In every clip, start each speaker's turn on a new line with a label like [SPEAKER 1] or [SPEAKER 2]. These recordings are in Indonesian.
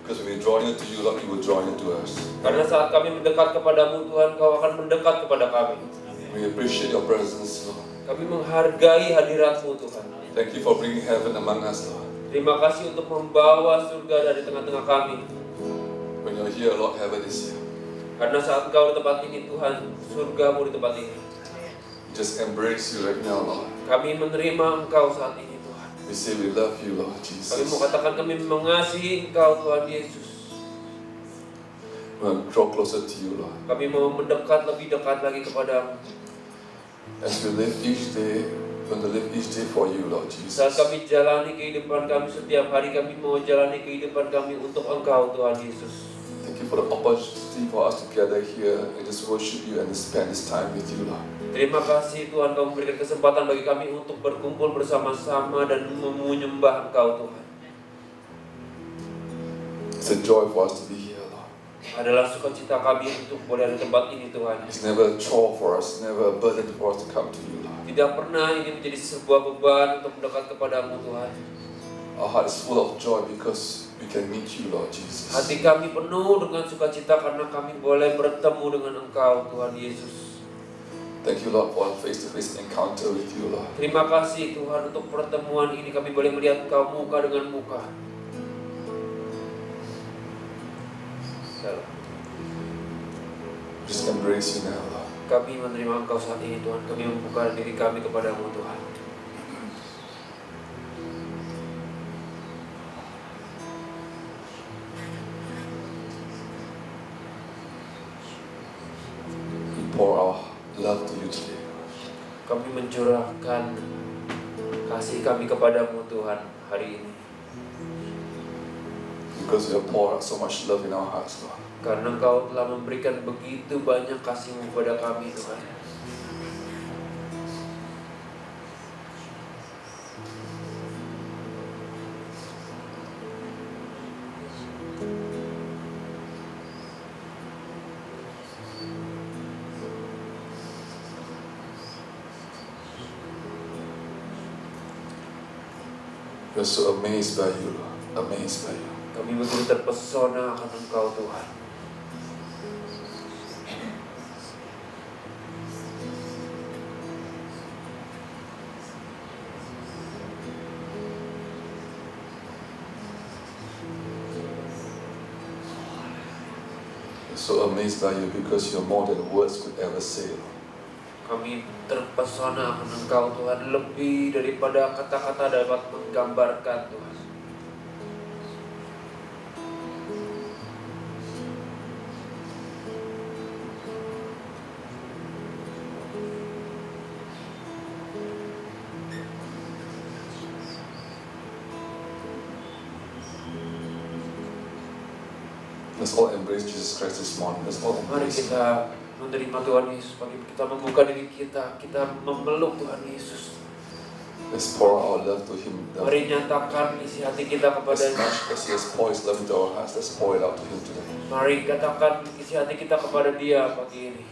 [SPEAKER 1] Because when we draw near to you, Lord, you will draw near to us.
[SPEAKER 2] Karena saat kami mendekat kepadamu Tuhan, Kau akan mendekat kepada kami.
[SPEAKER 1] We appreciate your presence, Lord.
[SPEAKER 2] Kami menghargai hadirat-Mu Tuhan.
[SPEAKER 1] Thank you for bringing heaven among us, Lord.
[SPEAKER 2] Terima kasih untuk membawa surga dari tengah-tengah kami.
[SPEAKER 1] When you're here, Lord, heaven is here.
[SPEAKER 2] Karena saat Engkau di tempat ini Tuhan, surga-Mu di tempat ini.
[SPEAKER 1] Just embrace you right now, Lord.
[SPEAKER 2] Kami menerima Engkau saat ini Tuhan.
[SPEAKER 1] We say we love you, Lord
[SPEAKER 2] Kami mau
[SPEAKER 1] Jesus.
[SPEAKER 2] katakan kami mengasihi Engkau Tuhan Yesus.
[SPEAKER 1] We want to draw closer to you, Lord.
[SPEAKER 2] Kami mau mendekat lebih dekat lagi kepadamu.
[SPEAKER 1] As we live each day, we want to live each day for you, Lord
[SPEAKER 2] Saat
[SPEAKER 1] Jesus.
[SPEAKER 2] kami jalani kehidupan kami setiap hari, kami mau jalani kehidupan kami untuk Engkau Tuhan Yesus.
[SPEAKER 1] Thank you for the opportunity for us to gather here and just worship you and spend this time with you, Lord.
[SPEAKER 2] Terima kasih Tuhan Kau memberikan kesempatan bagi kami untuk berkumpul bersama-sama dan menyembah Engkau Tuhan.
[SPEAKER 1] It's a joy for us to be here, Lord.
[SPEAKER 2] Adalah sukacita kami untuk boleh ada di tempat ini Tuhan.
[SPEAKER 1] It's never a chore for us, never a burden for us to come to you, Lord.
[SPEAKER 2] Tidak pernah ini menjadi sebuah beban untuk mendekat kepadamu Tuhan.
[SPEAKER 1] Our heart is full of joy because we can meet you, Lord Jesus.
[SPEAKER 2] Hati kami penuh dengan sukacita karena kami boleh bertemu dengan Engkau Tuhan Yesus.
[SPEAKER 1] Thank you, Lord, for a face-to-face encounter with you, Lord.
[SPEAKER 2] Terima kasih Tuhan untuk pertemuan ini kami boleh melihat Engkau muka dengan muka.
[SPEAKER 1] Just embrace you now, Lord.
[SPEAKER 2] Kami menerima Engkau saat ini Tuhan. Kami membuka diri kami kepadamu Tuhan.
[SPEAKER 1] We pour our love to you today.
[SPEAKER 2] Kami mencurahkan kasih kami kepadamu Tuhan hari ini.
[SPEAKER 1] Because you have poured out so much love in our hearts, Lord.
[SPEAKER 2] Karena Engkau telah memberikan begitu banyak kasih-Mu kepada kami Tuhan.
[SPEAKER 1] We're so amazed by you, Lord. Amazed by you.
[SPEAKER 2] Kami begitu terpesona akan Engkau Tuhan.
[SPEAKER 1] We're so amazed by you because you're more than words could ever say, Lord.
[SPEAKER 2] Kami terpesona akan Engkau Tuhan, lebih daripada kata-kata dapat menggambarkan Tuhan.
[SPEAKER 1] Let's all embrace Jesus Christ this morning. Let's all
[SPEAKER 2] Mari
[SPEAKER 1] embrace Him.
[SPEAKER 2] kita menerima Tuhan Yesus. Mari kita membuka diri kita, kita memeluk Tuhan Yesus.
[SPEAKER 1] Let's pour our love to Him.
[SPEAKER 2] Mari nyatakan isi hati kita
[SPEAKER 1] As
[SPEAKER 2] kepadanya.
[SPEAKER 1] much as He has poured His love into our hearts, let's pour it out to Him today.
[SPEAKER 2] Mari katakan isi hati kita kepada Dia pagi ini.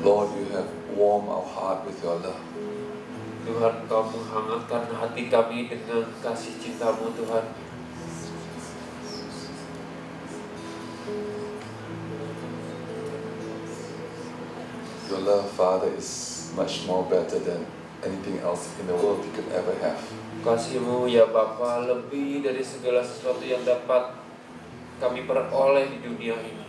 [SPEAKER 1] Lord, you have warmed our heart with your love.
[SPEAKER 2] Tuhan, Kau menghangatkan hati kami dengan kasih cinta-Mu Tuhan.
[SPEAKER 1] Your love, Father, is much more better than anything else in the world you could ever have.
[SPEAKER 2] Kasih-Mu ya Bapa lebih dari segala sesuatu yang dapat kami peroleh di dunia ini.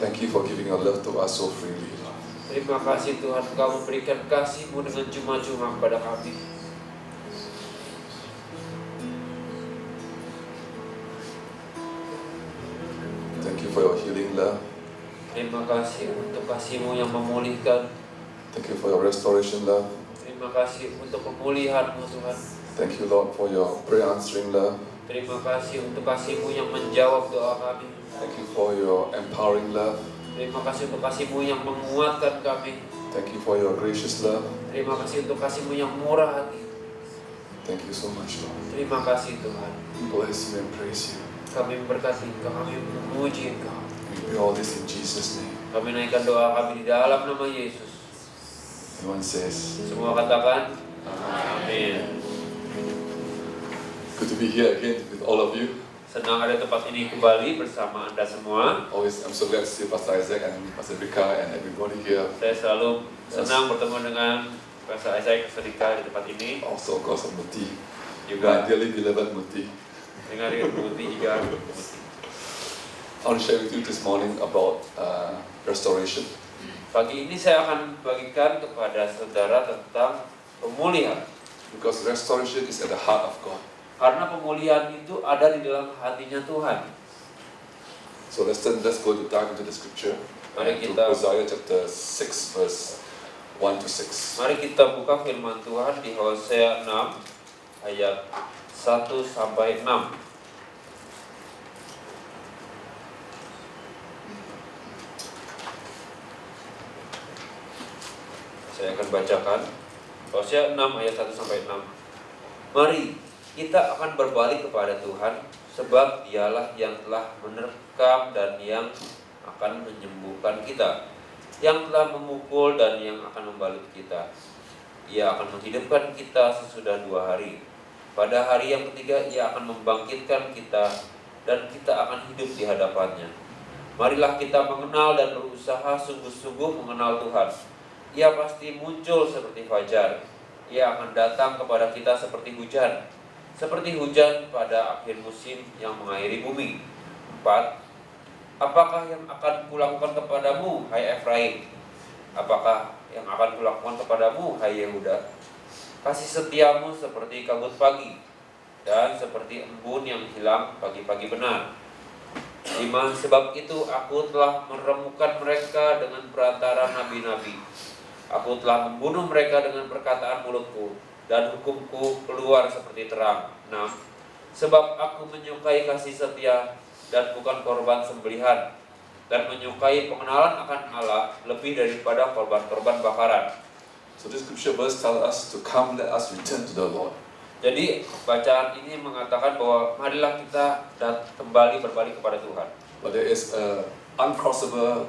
[SPEAKER 1] Thank you for giving your love to us so freely, Lord.
[SPEAKER 2] Terima kasih Tuhan, Engkau memberikan kasih-Mu dengan cuma-cuma kepada kami.
[SPEAKER 1] Thank you for your healing love.
[SPEAKER 2] Terima kasih untuk kasih-Mu yang memulihkan.
[SPEAKER 1] Thank you for your restoration love.
[SPEAKER 2] Terima kasih untuk pemulihan-Mu Tuhan.
[SPEAKER 1] Thank you, Lord, for your prayer answering love.
[SPEAKER 2] Terima kasih untuk kasih-Mu yang menjawab doa kami.
[SPEAKER 1] Thank you for your empowering love.
[SPEAKER 2] Terima kasih untuk kasih-Mu yang menguatkan kami.
[SPEAKER 1] Thank you for your gracious love.
[SPEAKER 2] Terima kasih untuk kasih-Mu yang murah hati.
[SPEAKER 1] Thank you so much, Lord.
[SPEAKER 2] Terima kasih Tuhan.
[SPEAKER 1] We bless you and praise you.
[SPEAKER 2] Kami memberkati Engkau, kami memuji Engkau.
[SPEAKER 1] We pray all this in Jesus' name.
[SPEAKER 2] Kami naikkan doa kami di dalam nama Yesus.
[SPEAKER 1] Everyone says,
[SPEAKER 2] Semua katakan, Amin.
[SPEAKER 1] good to be here again with all of you.
[SPEAKER 2] Senang ada tempat ini kembali bersama Anda semua.
[SPEAKER 1] Always, I'm so glad to see Pastor Isaac and Pastor Rika and everybody here.
[SPEAKER 2] Saya selalu senang bertemu dengan Pastor Isaac dan Rika di tempat ini.
[SPEAKER 1] Also, of course, Muti.
[SPEAKER 2] Juga
[SPEAKER 1] My dearly beloved Muti.
[SPEAKER 2] dengan Muti juga.
[SPEAKER 1] I want to share with you this morning about restoration.
[SPEAKER 2] Pagi ini saya akan bagikan kepada saudara tentang pemulihan.
[SPEAKER 1] Because restoration is at the heart of God.
[SPEAKER 2] Karena pemulihan itu ada di dalam hatinya Tuhan.
[SPEAKER 1] So let's go to dive into the scripture.
[SPEAKER 2] Mari
[SPEAKER 1] To
[SPEAKER 2] kita
[SPEAKER 1] Hosea chapter 6 verse 1 to 6.
[SPEAKER 2] Mari kita buka firman Tuhan di Hosea 6 ayat 1 sampai 6. Saya akan bacakan Hosea 6 ayat 1 sampai 6. Mari kita akan berbalik kepada Tuhan, sebab Dialah yang telah menerkam dan yang akan menyembuhkan kita, yang telah memukul dan yang akan membalut kita. Ia akan menghidupkan kita sesudah 2 hari. Pada hari yang ketiga Ia akan membangkitkan kita dan kita akan hidup di hadapannya. Marilah kita mengenal dan berusaha sungguh-sungguh mengenal Tuhan. Ia pasti muncul seperti fajar. Ia akan datang kepada kita seperti hujan pada akhir musim yang mengairi bumi. 4. Apakah yang akan kulakukan kepadamu, hai Efraim? Apakah yang akan kulakukan kepadamu, hai Yehuda? Kasih setiamu seperti kabut pagi, dan seperti embun yang hilang pagi-pagi benar. 5. Sebab itu aku telah meremukkan mereka dengan perantara nabi-nabi. Aku telah membunuh mereka dengan perkataan mulutku, dan hukumku keluar seperti terang. 6. Sebab aku menyukai kasih setia dan bukan korban sembelihan, dan menyukai pengenalan akan Allah lebih daripada korban-korban bakaran.
[SPEAKER 1] So this scripture verse tells us to come, let us return to the Lord.
[SPEAKER 2] Jadi bacaan ini mengatakan bahwa marilah kita kembali berbalik kepada Tuhan.
[SPEAKER 1] But there is a uncrossable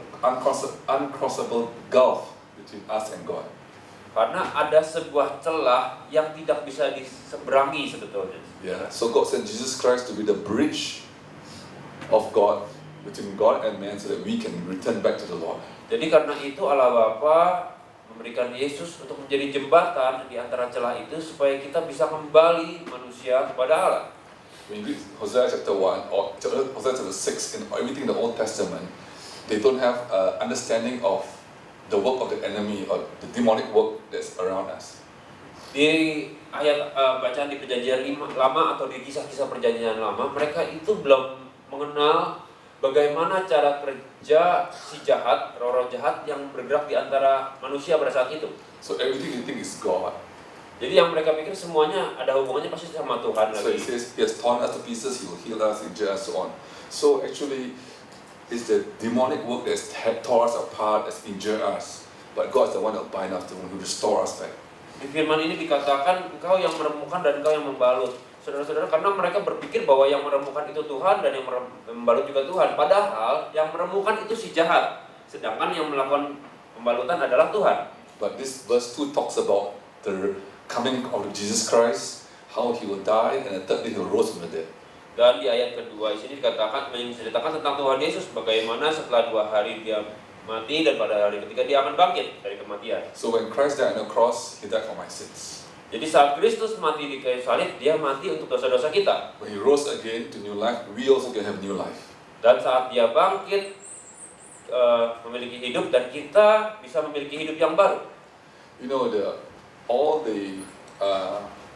[SPEAKER 1] gulf between us and God.
[SPEAKER 2] Karena ada sebuah celah yang tidak bisa diseberangi sebetulnya.
[SPEAKER 1] Yeah. So God sent Jesus Christ to be the bridge of God between God and man, so that we can return back to the Lord.
[SPEAKER 2] Jadi karena itu Allah Bapa memberikan Yesus untuk menjadi jembatan di antara celah itu supaya kita bisa kembali manusia kepada Allah.
[SPEAKER 1] When you read Hosea chapter 1 or Hosea chapter 6 in everything in the Old Testament, they don't have understanding of the work of the enemy or the demonic work that's around us.
[SPEAKER 2] Di ayat bacaan di perjanjian lama atau di kisah-kisah perjanjian lama, mereka itu belum mengenal bagaimana cara kerja si jahat, roh-roh jahat yang bergerak di antara manusia pada saat itu.
[SPEAKER 1] So everything you think is God.
[SPEAKER 2] Jadi yang mereka pikir semuanya ada hubungannya pasti sama Tuhan
[SPEAKER 1] So
[SPEAKER 2] lagi.
[SPEAKER 1] it says He has torn us to pieces, He will heal us, injure us, so on. So actually, it's the demonic work that's tore us apart, that's injured us. But God is the one that will bind us, the one who restore us back.
[SPEAKER 2] Di firman ini dikatakan engkau yang meremukkan dan engkau yang membalut. Saudara-saudara, karena mereka berpikir bahwa yang meremukkan itu Tuhan dan yang membalut juga Tuhan. Padahal yang meremukkan itu si jahat, sedangkan yang melakukan pembalutan adalah Tuhan.
[SPEAKER 1] But this verse 2 talks about the coming of Jesus Christ, how He will die, and the third day He will rose from the dead.
[SPEAKER 2] Dan di ayat kedua di sini dikatakan menceritakan tentang Tuhan Yesus, bagaimana setelah 2 hari Dia mati dan pada hari ketiga dia akan bangkit dari kematian.
[SPEAKER 1] So when Christ died on the cross, He died for my sins.
[SPEAKER 2] Jadi saat Kristus mati di kayu salib, dia mati untuk dosa-dosa kita.
[SPEAKER 1] When He rose again to new life, we also can have new life.
[SPEAKER 2] Dan saat dia bangkit, memiliki hidup, dan kita bisa memiliki hidup yang baru.
[SPEAKER 1] You know, all the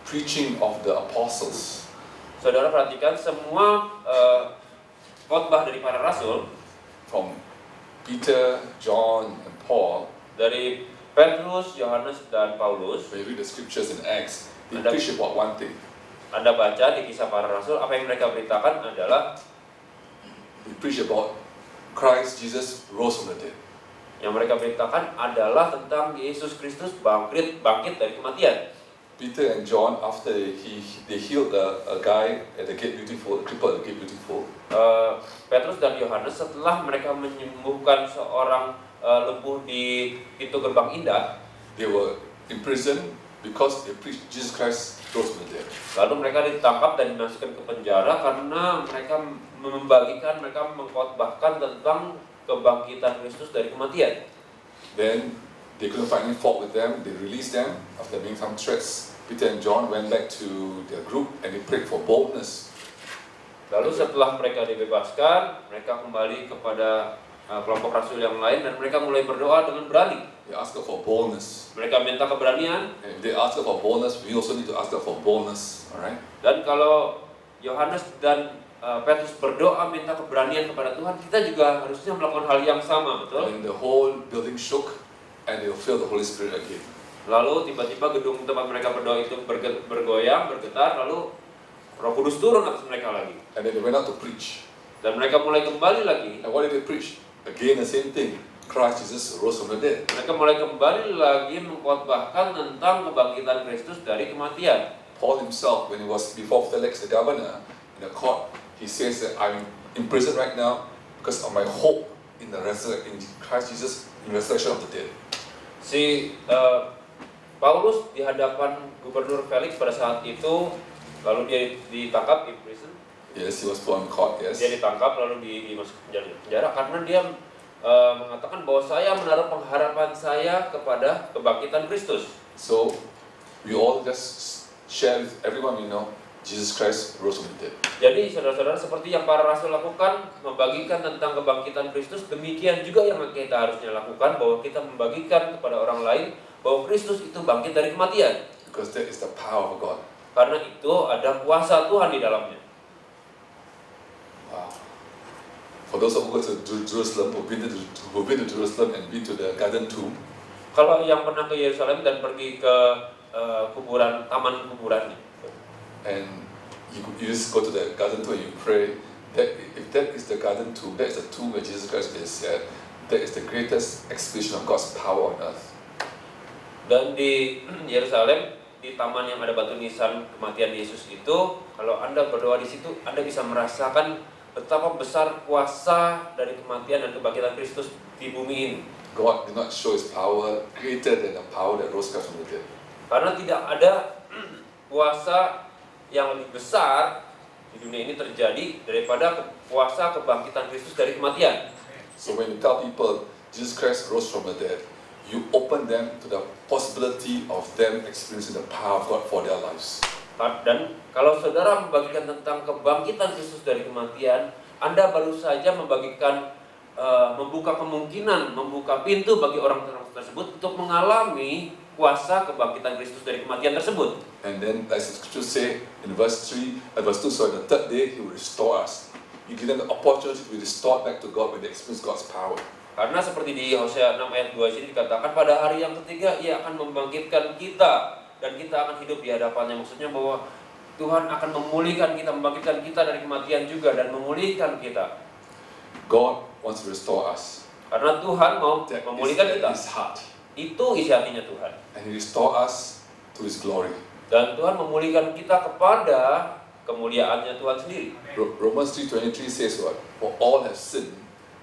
[SPEAKER 1] preaching of the apostles,
[SPEAKER 2] Saudara perhatikan semua khotbah dari para rasul,
[SPEAKER 1] from Peter, John, and Paul,
[SPEAKER 2] dari Petrus, Yohanes, dan Paulus.
[SPEAKER 1] when you read the scriptures in Acts, they
[SPEAKER 2] Ada-
[SPEAKER 1] preach about one thing.
[SPEAKER 2] Anda baca di kisah para rasul, apa yang mereka beritakan adalah
[SPEAKER 1] They preach about Christ Jesus rose from the dead.
[SPEAKER 2] yang mereka beritakan adalah tentang Yesus Kristus bangkit dari kematian.
[SPEAKER 1] Peter and John, after they healed a guy at the Gate Beautiful, a cripple at the Gate Beautiful,
[SPEAKER 2] Petrus dan Yohanes setelah mereka menyembuhkan seorang lumpuh di pintu gerbang indah,
[SPEAKER 1] they were in prison because they preached Jesus Christ rose from the dead.
[SPEAKER 2] lalu mereka ditangkap dan dimasukkan ke penjara karena mereka mengkhotbahkan tentang kebangkitan Kristus dari kematian.
[SPEAKER 1] Then they couldn't find any fault with them. They released them after being some threats. Peter and John went back to their group and they prayed for boldness.
[SPEAKER 2] Lalu setelah mereka dibebaskan, mereka kembali kepada kelompok rasul yang lain dan mereka mulai berdoa dengan berani.
[SPEAKER 1] They asked God for boldness.
[SPEAKER 2] Mereka minta keberanian,
[SPEAKER 1] And if they ask God for boldness, we also need to ask God for boldness. All right?
[SPEAKER 2] dan kalau Yohanes dan Petrus berdoa minta keberanian kepada Tuhan, kita juga harusnya melakukan hal yang sama, betul?
[SPEAKER 1] And the whole building shook and they feel the Holy Spirit again.
[SPEAKER 2] Lalu tiba-tiba gedung tempat mereka berdoa itu bergoyang, bergetar, lalu Roh Kudus turun atas mereka lagi.
[SPEAKER 1] And then they went out to preach.
[SPEAKER 2] Dan mereka mulai kembali lagi.
[SPEAKER 1] And what did they preach? Again the same thing. Christ Jesus rose from the dead.
[SPEAKER 2] Mereka mulai kembali lagi mengkhotbahkan tentang kebangkitan Kristus dari kematian.
[SPEAKER 1] Paul himself, when he was before Felix the governor in the court, he says that I'm in prison right now because of my hope in in Christ Jesus in resurrection of the dead.
[SPEAKER 2] Si Paulus di hadapan Gubernur Felix pada saat itu, lalu dia ditangkap di prison.
[SPEAKER 1] Yes, he was put on court. Yes.
[SPEAKER 2] Dia ditangkap lalu dimasukkan ke penjara karena dia mengatakan bahwa saya menaruh pengharapan saya kepada kebangkitan Kristus.
[SPEAKER 1] So we all just share with everyone we know Jesus Christ rose from the dead.
[SPEAKER 2] Jadi saudara-saudara, seperti yang para rasul lakukan, membagikan tentang kebangkitan Kristus, demikian juga yang kita harusnya lakukan, bahwa kita membagikan kepada orang lain bahwa Kristus itu bangkit dari kematian.
[SPEAKER 1] Because that is the power of God.
[SPEAKER 2] Karena itu ada kuasa Tuhan di dalamnya.
[SPEAKER 1] Wow. For those who go to Jerusalem, who've been to Jerusalem and been to the garden tomb,
[SPEAKER 2] Kalau yang pernah ke Yerusalem dan pergi ke taman kuburan,
[SPEAKER 1] and you just go to the garden tomb and you pray, that if that is the garden tomb, that is the tomb where Jesus Christ is said, that is the greatest expression of God's power on earth.
[SPEAKER 2] dan di Yerusalem, di taman yang ada batu nisan kematian Yesus itu, kalau Anda berdoa di situ, Anda bisa merasakan betapa besar kuasa dari kematian dan kebangkitan Kristus di bumi ini.
[SPEAKER 1] God did not show His power greater than the power that rose Christ from the dead.
[SPEAKER 2] Karena tidak ada kuasa yang lebih besar di dunia ini terjadi daripada kuasa kebangkitan Kristus dari kematian.
[SPEAKER 1] So when you tell people Jesus Christ rose from the dead, you open them to the possibility of them experiencing the power of God for their lives.
[SPEAKER 2] Dan kalau saudara membagikan tentang kebangkitan Kristus dari kematian, Anda baru saja membuka kemungkinan, membuka pintu bagi orang-orang tersebut untuk mengalami kuasa kebangkitan Kristus dari kematian tersebut.
[SPEAKER 1] And then, as the scripture say in verse 2, the third day He will restore us. You give them the opportunity to be restored back to God when they experience God's power.
[SPEAKER 2] Karena seperti di Hosea 6 ayat 2 sini dikatakan, pada hari yang ketiga Ia akan membangkitkan kita dan kita akan hidup di hadapannya. Maksudnya bahwa Tuhan akan memulihkan kita, membangkitkan kita dari kematian juga dan memulihkan kita.
[SPEAKER 1] God wants to restore us.
[SPEAKER 2] Karena Tuhan mau memulihkan kita.
[SPEAKER 1] His heart.
[SPEAKER 2] Itu isi hatinya Tuhan.
[SPEAKER 1] And He restore us to His glory.
[SPEAKER 2] Dan Tuhan memulihkan kita kepada kemuliaannya Tuhan sendiri.
[SPEAKER 1] Romans 3:23 says what? For all have sinned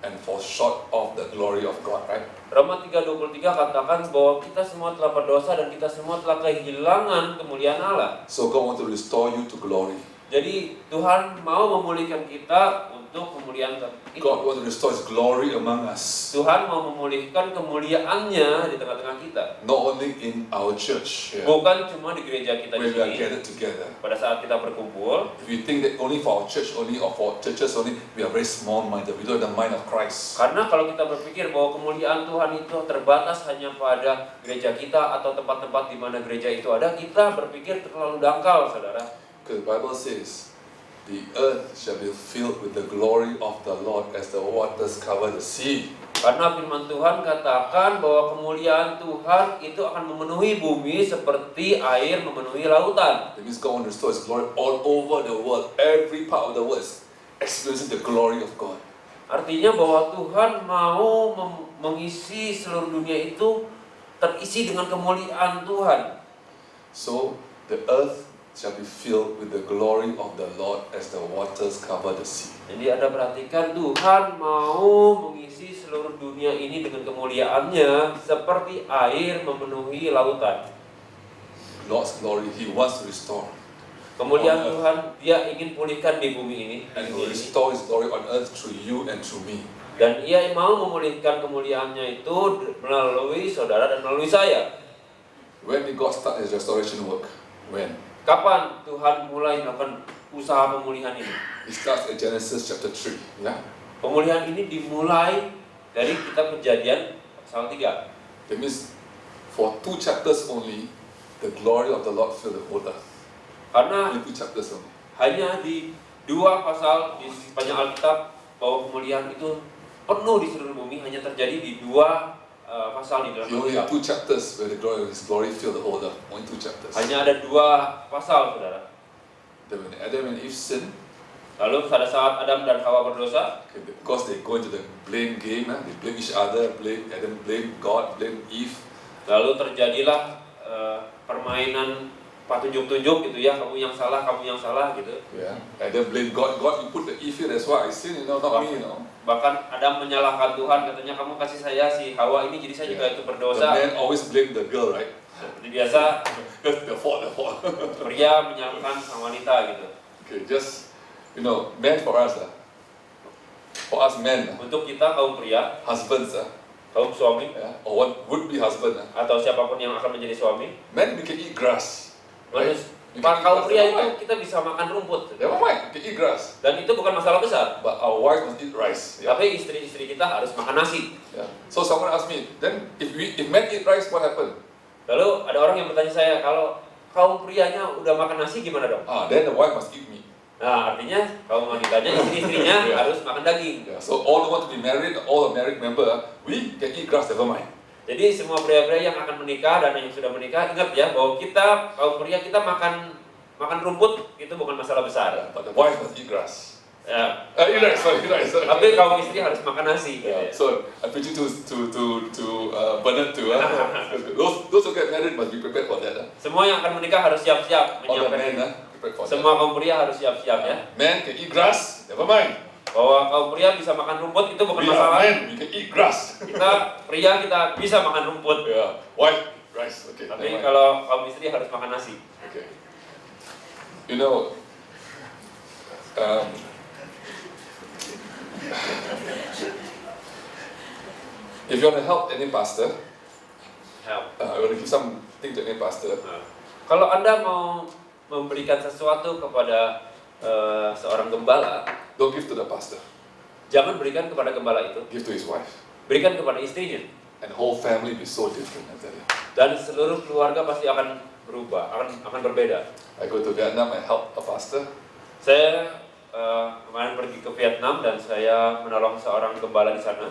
[SPEAKER 1] and fall short of the glory of God, right?
[SPEAKER 2] Roma 3:23 katakan bahwa kita semua telah berdosa dan kita semua telah kehilangan kemuliaan Allah.
[SPEAKER 1] So God wants to restore you to glory.
[SPEAKER 2] Jadi Tuhan mau memulihkan kita untuk untuk kemuliaan itu.
[SPEAKER 1] God wants to restore His glory among us.
[SPEAKER 2] Tuhan mau memulihkan kemuliaannya di tengah-tengah kita.
[SPEAKER 1] Not only in our church,
[SPEAKER 2] Bukan cuma di gereja kita di
[SPEAKER 1] when we are
[SPEAKER 2] sini.
[SPEAKER 1] gathered together.
[SPEAKER 2] Pada saat kita berkumpul,
[SPEAKER 1] If you think that only for our church only or for churches only, we are very small-minded. We don't have the mind of Christ.
[SPEAKER 2] karena kalau kita berpikir bahwa kemuliaan Tuhan itu terbatas hanya pada gereja kita atau tempat-tempat di mana gereja itu ada, kita berpikir terlalu dangkal, saudara.
[SPEAKER 1] Because the Bible says, the earth shall be filled with the glory of the Lord as the waters cover the sea.
[SPEAKER 2] Karena firman Tuhan katakan bahwa kemuliaan Tuhan itu akan memenuhi bumi seperti air memenuhi lautan.
[SPEAKER 1] That means God wants to restore His glory all over the world. Every part of the world is experiencing the glory of God.
[SPEAKER 2] Artinya bahwa Tuhan mau mengisi seluruh dunia itu terisi dengan kemuliaan Tuhan.
[SPEAKER 1] So the earth shall be filled with the glory of the Lord as the waters cover the sea.
[SPEAKER 2] Jadi Anda perhatikan, Tuhan mau mengisi seluruh dunia ini dengan kemuliaannya seperti air memenuhi lautan.
[SPEAKER 1] Lord's glory, He wants to restore.
[SPEAKER 2] Kemuliaan Tuhan, Dia ingin pulihkan di bumi ini.
[SPEAKER 1] And He will restore His glory on earth through you and through me.
[SPEAKER 2] Dan Ia mau memulihkan kemuliaannya itu melalui saudara dan melalui saya.
[SPEAKER 1] When did God start His restoration work? When?
[SPEAKER 2] Kapan Tuhan mulai melakukan usaha pemulihan ini?
[SPEAKER 1] It starts at Genesis chapter 3. Yeah?
[SPEAKER 2] Pemulihan ini dimulai dari kitab Kejadian pasal 3.
[SPEAKER 1] That means for 2 chapters only, the glory of the Lord filled the whole earth.
[SPEAKER 2] Karena
[SPEAKER 1] Only 2 chapters only.
[SPEAKER 2] hanya di 2 pasal di sepanjang Alkitab bahwa pemulihan itu penuh di seluruh bumi, hanya terjadi di 2 pasal di dalam
[SPEAKER 1] He only had
[SPEAKER 2] Alkitab.
[SPEAKER 1] 2 chapters where the glory of His glory filled the whole earth. Only 2 chapters.
[SPEAKER 2] Hanya ada 2 pasal, saudara.
[SPEAKER 1] Then when Adam and Eve sinned,
[SPEAKER 2] Lalu pada saat Adam dan Hawa berdosa,
[SPEAKER 1] okay, because they go into the blame game, they blame each other, Adam blame God, blame Eve.
[SPEAKER 2] lalu terjadilah permainan patunjuk-tunjuk gitu ya, kamu yang salah gitu.
[SPEAKER 1] Yeah. Adam blame God. God, you put the Eve here, that's why I sin, not me,
[SPEAKER 2] Bahkan Adam menyalahkan Tuhan, katanya kamu kasih saya si Hawa ini, jadi saya juga itu
[SPEAKER 1] The
[SPEAKER 2] berdosa.
[SPEAKER 1] man always blame the girl, right?
[SPEAKER 2] Seperti biasa,
[SPEAKER 1] The fault.
[SPEAKER 2] pria menyalahkan sang wanita gitu.
[SPEAKER 1] Okay, just, men for us men,
[SPEAKER 2] Untuk kita kaum pria,
[SPEAKER 1] husbands,
[SPEAKER 2] kaum suami,
[SPEAKER 1] yeah, or what would be husband,
[SPEAKER 2] atau siapapun yang akan menjadi suami,
[SPEAKER 1] men, we can eat grass, right? We can eat
[SPEAKER 2] kaum
[SPEAKER 1] grass,
[SPEAKER 2] pria
[SPEAKER 1] never
[SPEAKER 2] itu
[SPEAKER 1] mind.
[SPEAKER 2] kita bisa makan rumput.
[SPEAKER 1] Never mind, we can eat grass,
[SPEAKER 2] Dan itu bukan masalah besar.
[SPEAKER 1] but our wife must eat rice. Yeah.
[SPEAKER 2] Tapi istri-istri kita harus makan nasi.
[SPEAKER 1] Yeah. So someone asked me, then if men eat rice, what happened?
[SPEAKER 2] Lalu ada orang yang bertanya saya, kalau kaum prianya udah makan nasi gimana dong?
[SPEAKER 1] Then the wife must eat meat.
[SPEAKER 2] Nah, artinya kaum wanitanya, istri-istrinya
[SPEAKER 1] Yeah.
[SPEAKER 2] harus makan daging.
[SPEAKER 1] Yeah. So all who want to be married, all the married member, we can eat grass, never mind.
[SPEAKER 2] Jadi semua pria-pria yang akan menikah dan yang sudah menikah, ingat ya bahwa kita kaum pria kita makan rumput itu bukan masalah besar.
[SPEAKER 1] Yeah. But the wife must eat grass.
[SPEAKER 2] Ya.
[SPEAKER 1] Eat rice, eat rice.
[SPEAKER 2] Tapi kaum istri harus makan nasi. Gitu
[SPEAKER 1] Yeah.
[SPEAKER 2] ya.
[SPEAKER 1] So I'm preaching to Bernard too. Those who get married must be prepared for that.
[SPEAKER 2] Semua yang akan menikah harus siap-siap
[SPEAKER 1] All the
[SPEAKER 2] menyiapkan.
[SPEAKER 1] men prepared for that.
[SPEAKER 2] Semua kaum pria harus siap-siap ya.
[SPEAKER 1] Men can eat grass, never mind.
[SPEAKER 2] Bahwa kaum pria bisa makan rumput itu bukan
[SPEAKER 1] We are
[SPEAKER 2] masalah.
[SPEAKER 1] men, we can eat grass.
[SPEAKER 2] Kita pria kita bisa makan rumput.
[SPEAKER 1] Yeah. Wife, rice. Okay.
[SPEAKER 2] Tapi
[SPEAKER 1] never mind.
[SPEAKER 2] kalau kaum istri harus makan nasi.
[SPEAKER 1] Okay. You know, if you want to help any pastor,
[SPEAKER 2] Help.
[SPEAKER 1] I want to give something to any pastor.
[SPEAKER 2] Nah, kalau Anda mau memberikan sesuatu kepada seorang gembala,
[SPEAKER 1] Don't give to the pastor.
[SPEAKER 2] jangan berikan kepada gembala itu,
[SPEAKER 1] Give to his wife.
[SPEAKER 2] berikan kepada istrinya.
[SPEAKER 1] And the whole family be so different. I tell you.
[SPEAKER 2] Dan seluruh keluarga pasti akan berubah, akan berbeda.
[SPEAKER 1] I go to Vietnam and help a pastor.
[SPEAKER 2] Saya kemarin pergi ke Vietnam dan saya menolong seorang gembala di sana.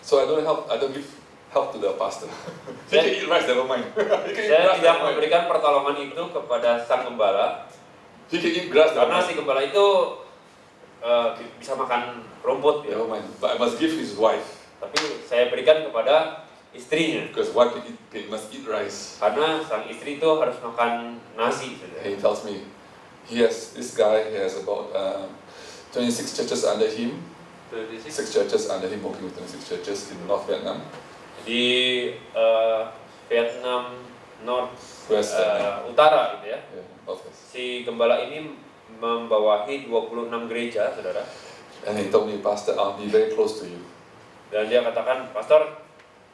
[SPEAKER 1] So I don't give help to the pastor. He can eat rice, never mind. He can eat
[SPEAKER 2] Saya
[SPEAKER 1] grass,
[SPEAKER 2] tidak
[SPEAKER 1] never mind.
[SPEAKER 2] memberikan pertolongan itu kepada sang gembala,
[SPEAKER 1] He can eat grass, never
[SPEAKER 2] karena
[SPEAKER 1] mind.
[SPEAKER 2] si gembala itu bisa makan rumput ya.
[SPEAKER 1] Never mind. But I must give his wife,
[SPEAKER 2] Tapi saya berikan kepada istrinya,
[SPEAKER 1] because wife must eat rice.
[SPEAKER 2] karena sang istri itu harus makan nasi.
[SPEAKER 1] And he tells me, this guy has about 26 churches under him. 6 churches under him, working with 26 churches in North Vietnam.
[SPEAKER 2] Di Vietnam
[SPEAKER 1] West Vietnam.
[SPEAKER 2] Utara gitu ya.
[SPEAKER 1] Yeah, Northwest.
[SPEAKER 2] Si gembala ini membawahi 26 gereja, saudara.
[SPEAKER 1] And he told me, Pastor, I'll be very close to you.
[SPEAKER 2] Dan dia katakan, Pastor,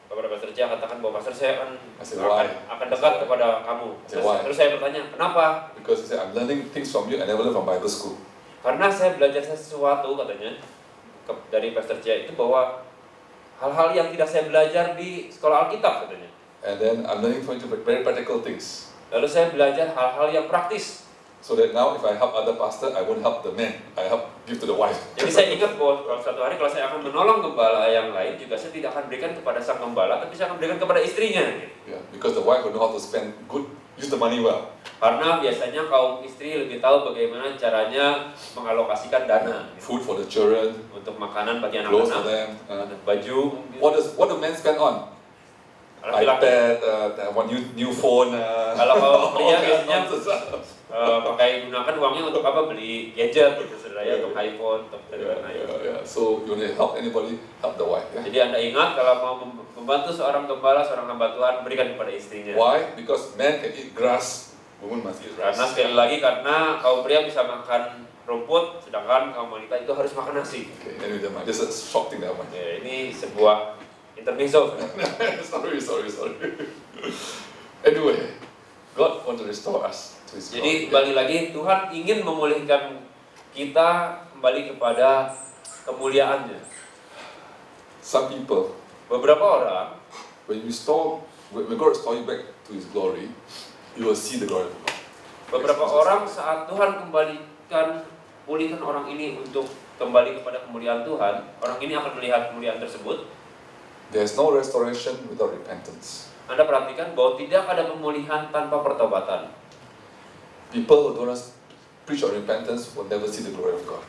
[SPEAKER 2] kepada Pastor Chia katakan bahwa Pastor saya akan dekat kepada kamu. Terus saya bertanya, kenapa?
[SPEAKER 1] Because he said, I'm learning things from you I never learned from Bible school.
[SPEAKER 2] Karena saya belajar sesuatu katanya dari Pastor Chia itu bahwa hal-hal yang tidak saya belajar di sekolah Alkitab katanya.
[SPEAKER 1] And then I'm learning from you very practical things.
[SPEAKER 2] Lalu saya belajar hal-hal yang praktis.
[SPEAKER 1] So that now if I help other pastor, I won't help the man. I help give to the wife.
[SPEAKER 2] Jadi saya ingat bahwa suatu hari kalau saya akan menolong gembala yang lain juga saya tidak akan berikan kepada sang gembala, tapi saya akan berikan kepada istrinya.
[SPEAKER 1] Yeah, because the wife will know how to spend use the money well.
[SPEAKER 2] Karena biasanya kaum istri lebih tahu bagaimana caranya mengalokasikan dana.
[SPEAKER 1] Food for the children,
[SPEAKER 2] untuk makanan bagi
[SPEAKER 1] clothes for
[SPEAKER 2] anak-anak,
[SPEAKER 1] them.
[SPEAKER 2] baju.
[SPEAKER 1] What do men spend on? iPad, one new phone.
[SPEAKER 2] Kalau pria biasanya pakai gunakan uangnya untuk apa? Beli gadget gitu saudara ya, untuk iPhone, untuk
[SPEAKER 1] yeah. So you want to help anybody, help the wife. Yeah?
[SPEAKER 2] Jadi Anda ingat kalau mau membantu seorang gembala, seorang hamba Tuhan, berikan kepada istrinya.
[SPEAKER 1] Why? Because men can eat grass, women must eat rice.
[SPEAKER 2] Karena sekali lagi karena kaum pria bisa makan rumput, sedangkan kaum wanita itu harus makan nasi.
[SPEAKER 1] Okay, anyway, this is a short thing that one.
[SPEAKER 2] Ya, ini sebuah intermezzo.
[SPEAKER 1] sorry. Anyway, God want to restore us to His glory.
[SPEAKER 2] Jadi kembali lagi Tuhan ingin memulihkan kita kembali kepada kemuliaannya.
[SPEAKER 1] Some people,
[SPEAKER 2] Beberapa orang,
[SPEAKER 1] when God restore you back to His glory, you will see the glory of God.
[SPEAKER 2] beberapa orang saat Tuhan pulihkan orang ini untuk kembali kepada kemuliaan Tuhan, orang ini akan melihat kemuliaan tersebut.
[SPEAKER 1] There's no restoration without repentance.
[SPEAKER 2] Anda perhatikan bahwa tidak ada pemulihan tanpa pertobatan.
[SPEAKER 1] People who don't preach on repentance will never see the glory of God.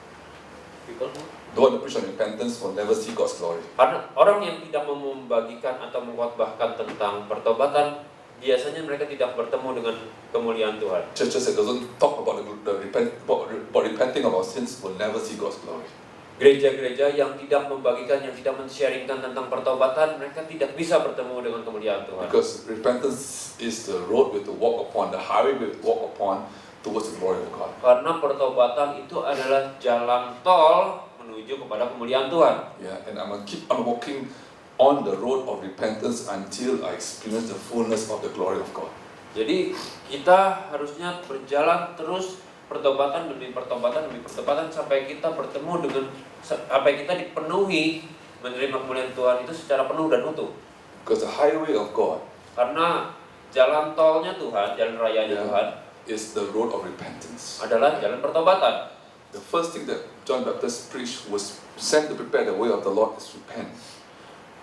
[SPEAKER 1] Those who preach on repentance will never see God's glory.
[SPEAKER 2] Karena orang yang tidak mau membagikan atau mengkhotbahkan tentang pertobatan, biasanya mereka tidak bertemu dengan kemuliaan Tuhan.
[SPEAKER 1] Churches that doesn't talk about about repenting of our sins will never see God's glory.
[SPEAKER 2] Gereja-gereja yang tidak membagikan, yang tidak men-sharingkan tentang pertobatan, mereka tidak bisa bertemu dengan kemuliaan Tuhan.
[SPEAKER 1] Because repentance is the road we have to walk upon, the highway we have to walk upon towards the glory of God.
[SPEAKER 2] Karena pertobatan itu adalah jalan tol menuju kepada kemuliaan Tuhan.
[SPEAKER 1] Yeah, and I'm gonna keep on walking on the road of repentance until I experience the fullness of the glory of God.
[SPEAKER 2] Jadi kita harusnya berjalan terus pertobatan demi pertobatan sampai kita bertemu dengan, sampai kita dipenuhi menerima kemuliaan Tuhan itu secara penuh dan utuh.
[SPEAKER 1] Because the highway of God,
[SPEAKER 2] karena jalan tolnya Tuhan, jalan rayanya Tuhan,
[SPEAKER 1] is the road of repentance.
[SPEAKER 2] adalah jalan pertobatan.
[SPEAKER 1] The first thing that John Baptist preached was sent to prepare the way of the Lord is repent.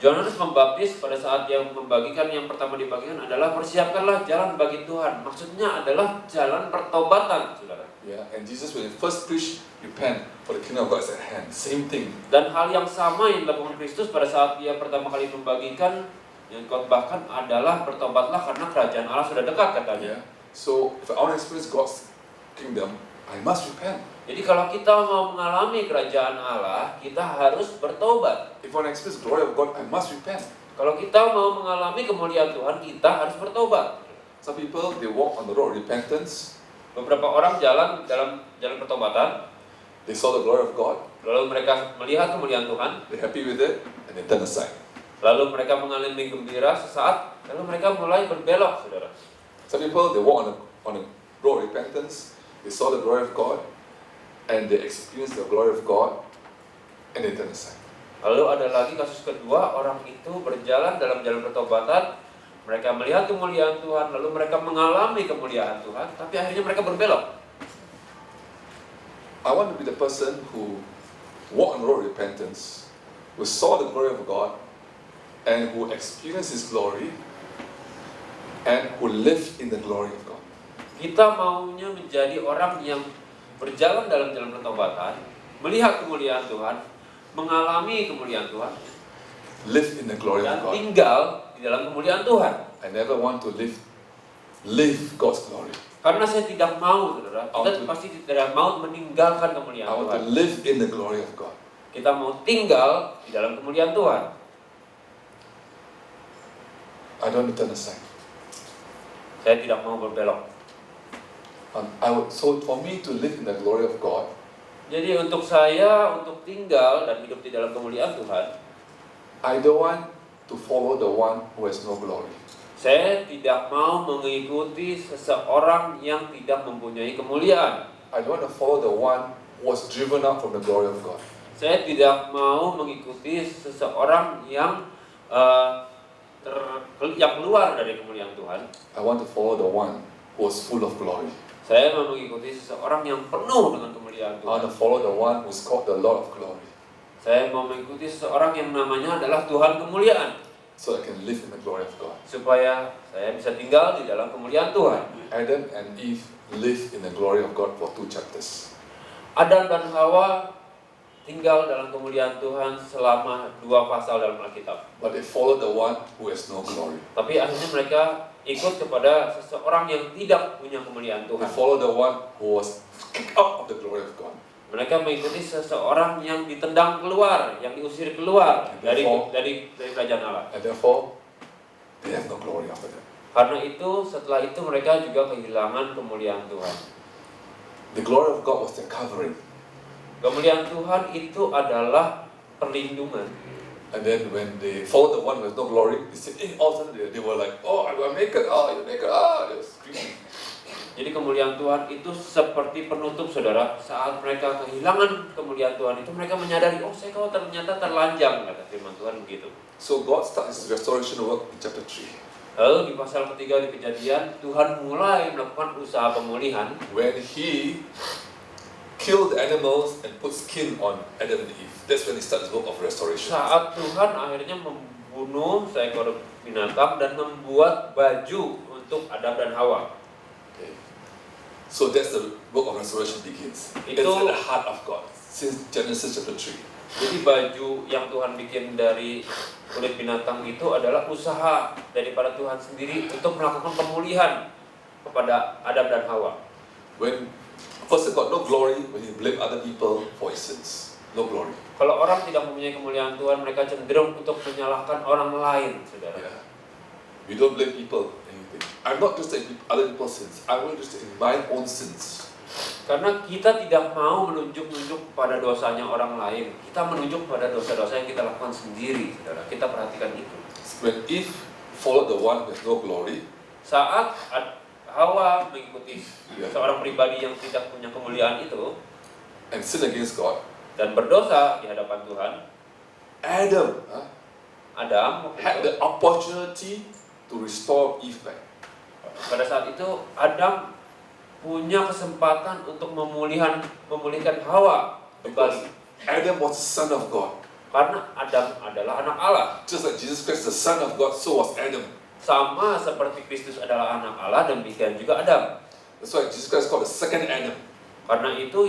[SPEAKER 2] Yohanes Pembaptis pada saat yang membagikan, yang pertama dibagikan adalah persiapkanlah jalan bagi Tuhan. Maksudnya adalah jalan pertobatan, saudara.
[SPEAKER 1] Yeah, and Jesus when he first preached, repent for the kingdom of God is at hand. Same thing.
[SPEAKER 2] Dan hal yang sama yang dilakukan Kristus pada saat dia pertama kali membagikan, yang khotbahkan adalah bertobatlah karena kerajaan Allah sudah dekat katanya.
[SPEAKER 1] Yeah. So if I want to experience God's kingdom, I must repent.
[SPEAKER 2] Jadi kalau kita mau mengalami kerajaan Allah, kita harus bertobat.
[SPEAKER 1] If I want to experience the glory of God, I must repent.
[SPEAKER 2] Kalau kita mau mengalami kemuliaan Tuhan, kita harus bertobat.
[SPEAKER 1] Some people, they walk on the road of repentance.
[SPEAKER 2] Beberapa orang jalan dalam jalan pertobatan,
[SPEAKER 1] They saw the glory of God.
[SPEAKER 2] lalu mereka melihat kemuliaan Tuhan,
[SPEAKER 1] They're happy with it, and they turn aside.
[SPEAKER 2] lalu mereka mengalami gembira sesaat, lalu mereka mulai berbelok, saudara.
[SPEAKER 1] Some people, they walk on the road of repentance. They saw the glory of God, and they experienced the glory of God, and they turn aside.
[SPEAKER 2] Lalu ada lagi kasus kedua, orang itu berjalan dalam jalan pertobatan, mereka melihat kemuliaan Tuhan, lalu mereka mengalami kemuliaan Tuhan, tapi akhirnya mereka berbelok.
[SPEAKER 1] I want to be the person who walked on the road of repentance, who saw the glory of God, and who experienced His glory, and who lived in the glory of God.
[SPEAKER 2] Kita maunya menjadi orang yang berjalan dalam jalan pertobatan, melihat kemuliaan Tuhan, mengalami kemuliaan Tuhan,
[SPEAKER 1] Live in the glory
[SPEAKER 2] dan
[SPEAKER 1] of God.
[SPEAKER 2] tinggal di dalam kemuliaan Tuhan.
[SPEAKER 1] I never want to live God's glory.
[SPEAKER 2] Karena saya tidak mau, saudara, kita pasti tidak mau meninggalkan
[SPEAKER 1] I
[SPEAKER 2] kemuliaan
[SPEAKER 1] want
[SPEAKER 2] Tuhan.
[SPEAKER 1] to live in the glory of God.
[SPEAKER 2] Kita mau tinggal di dalam kemuliaan Tuhan.
[SPEAKER 1] I don't want to turn aside.
[SPEAKER 2] Saya tidak mau berbelok.
[SPEAKER 1] So for me to live in the glory of God,
[SPEAKER 2] Jadi untuk saya, untuk tinggal dan hidup di dalam kemuliaan Tuhan,
[SPEAKER 1] I don't want to follow the one who has no glory.
[SPEAKER 2] saya tidak mau mengikuti seseorang yang tidak mempunyai kemuliaan.
[SPEAKER 1] I don't want to follow the one who was driven out from the glory of God.
[SPEAKER 2] Saya tidak mau mengikuti seseorang yang yang keluar dari kemuliaan Tuhan.
[SPEAKER 1] I want to follow the one who was full of glory.
[SPEAKER 2] Saya mau mengikuti seseorang yang penuh dengan kemuliaan
[SPEAKER 1] I want
[SPEAKER 2] Tuhan.
[SPEAKER 1] to follow the one who's called the Lord of glory,
[SPEAKER 2] Saya mau mengikuti seseorang yang namanya adalah Tuhan kemuliaan,
[SPEAKER 1] so I can live in the glory of God.
[SPEAKER 2] supaya saya bisa tinggal di dalam kemuliaan Tuhan.
[SPEAKER 1] Adam and Eve lived in the glory of God for 2 chapters.
[SPEAKER 2] Adam dan Hawa tinggal dalam kemuliaan Tuhan selama 2 pasal dalam Alkitab.
[SPEAKER 1] But they followed the one who has no glory.
[SPEAKER 2] Tapi akhirnya mereka ikut kepada seseorang yang tidak punya kemuliaan
[SPEAKER 1] They
[SPEAKER 2] Tuhan.
[SPEAKER 1] followed the one who was kicked out of the glory of God.
[SPEAKER 2] Mereka mengikuti seseorang yang ditendang keluar, yang diusir keluar dari kerajaan Allah.
[SPEAKER 1] And therefore, they have no glory after that.
[SPEAKER 2] Karena itu, setelah itu mereka juga kehilangan kemuliaan Tuhan.
[SPEAKER 1] The glory of God was their covering.
[SPEAKER 2] Kemuliaan Tuhan itu adalah perlindungan.
[SPEAKER 1] And then when they followed the one with no glory, they said, all of a sudden they were like, oh, I'm going to make it, oh, you make it, oh, they were screaming.
[SPEAKER 2] Jadi kemuliaan Tuhan itu seperti penutup, saudara. Saat mereka kehilangan kemuliaan Tuhan itu, mereka menyadari, oh saya kau ternyata terlanjang, kata firman Tuhan begitu.
[SPEAKER 1] So God starts His restoration work in chapter 3.
[SPEAKER 2] Lalu di pasal ketiga di Kejadian, Tuhan mulai melakukan usaha pemulihan.
[SPEAKER 1] When He killed the animals and put skin on Adam and Eve. That's when He starts His work of restoration.
[SPEAKER 2] Saat Tuhan akhirnya membunuh seekor binatang dan membuat baju untuk Adam dan Hawa.
[SPEAKER 1] Okay. So that's the work of restoration begins. It's
[SPEAKER 2] Itu-
[SPEAKER 1] at the heart of God since Genesis chapter 3.
[SPEAKER 2] Jadi baju yang Tuhan bikin dari kulit binatang itu adalah usaha daripada Tuhan sendiri untuk melakukan pemulihan kepada Adam dan Hawa.
[SPEAKER 1] When first got no glory when He blamed other people for His sins. No glory.
[SPEAKER 2] Kalau orang tidak mempunyai kemuliaan Tuhan, mereka cenderung untuk menyalahkan orang lain, saudara.
[SPEAKER 1] Yeah. We don't blame people anything. I'm not just in other people's sins. I'm only just in my own sins.
[SPEAKER 2] Karena kita tidak mau menunjuk-nunjuk pada dosanya orang lain. Kita menunjuk pada dosa-dosa yang kita lakukan sendiri, saudara. Kita perhatikan itu.
[SPEAKER 1] When Eve followed the one with no glory,
[SPEAKER 2] Saat Hawa mengikuti
[SPEAKER 1] Yeah.
[SPEAKER 2] seorang pribadi yang tidak punya kemuliaan itu
[SPEAKER 1] and sinned against God,
[SPEAKER 2] dan berdosa di hadapan Tuhan,
[SPEAKER 1] Adam
[SPEAKER 2] Adam waktu
[SPEAKER 1] had
[SPEAKER 2] itu,
[SPEAKER 1] the opportunity to restore Eve back.
[SPEAKER 2] pada saat itu Adam punya kesempatan untuk memulihkan Hawa
[SPEAKER 1] Because
[SPEAKER 2] kembali.
[SPEAKER 1] Adam was the son of God.
[SPEAKER 2] Karena Adam adalah anak Allah.
[SPEAKER 1] Just like Jesus Christ is the son of God, so was Adam.
[SPEAKER 2] Sama seperti Kristus adalah anak Allah, demikian juga Adam.
[SPEAKER 1] That's why Jesus Christ is called the second Adam.
[SPEAKER 2] Karena itu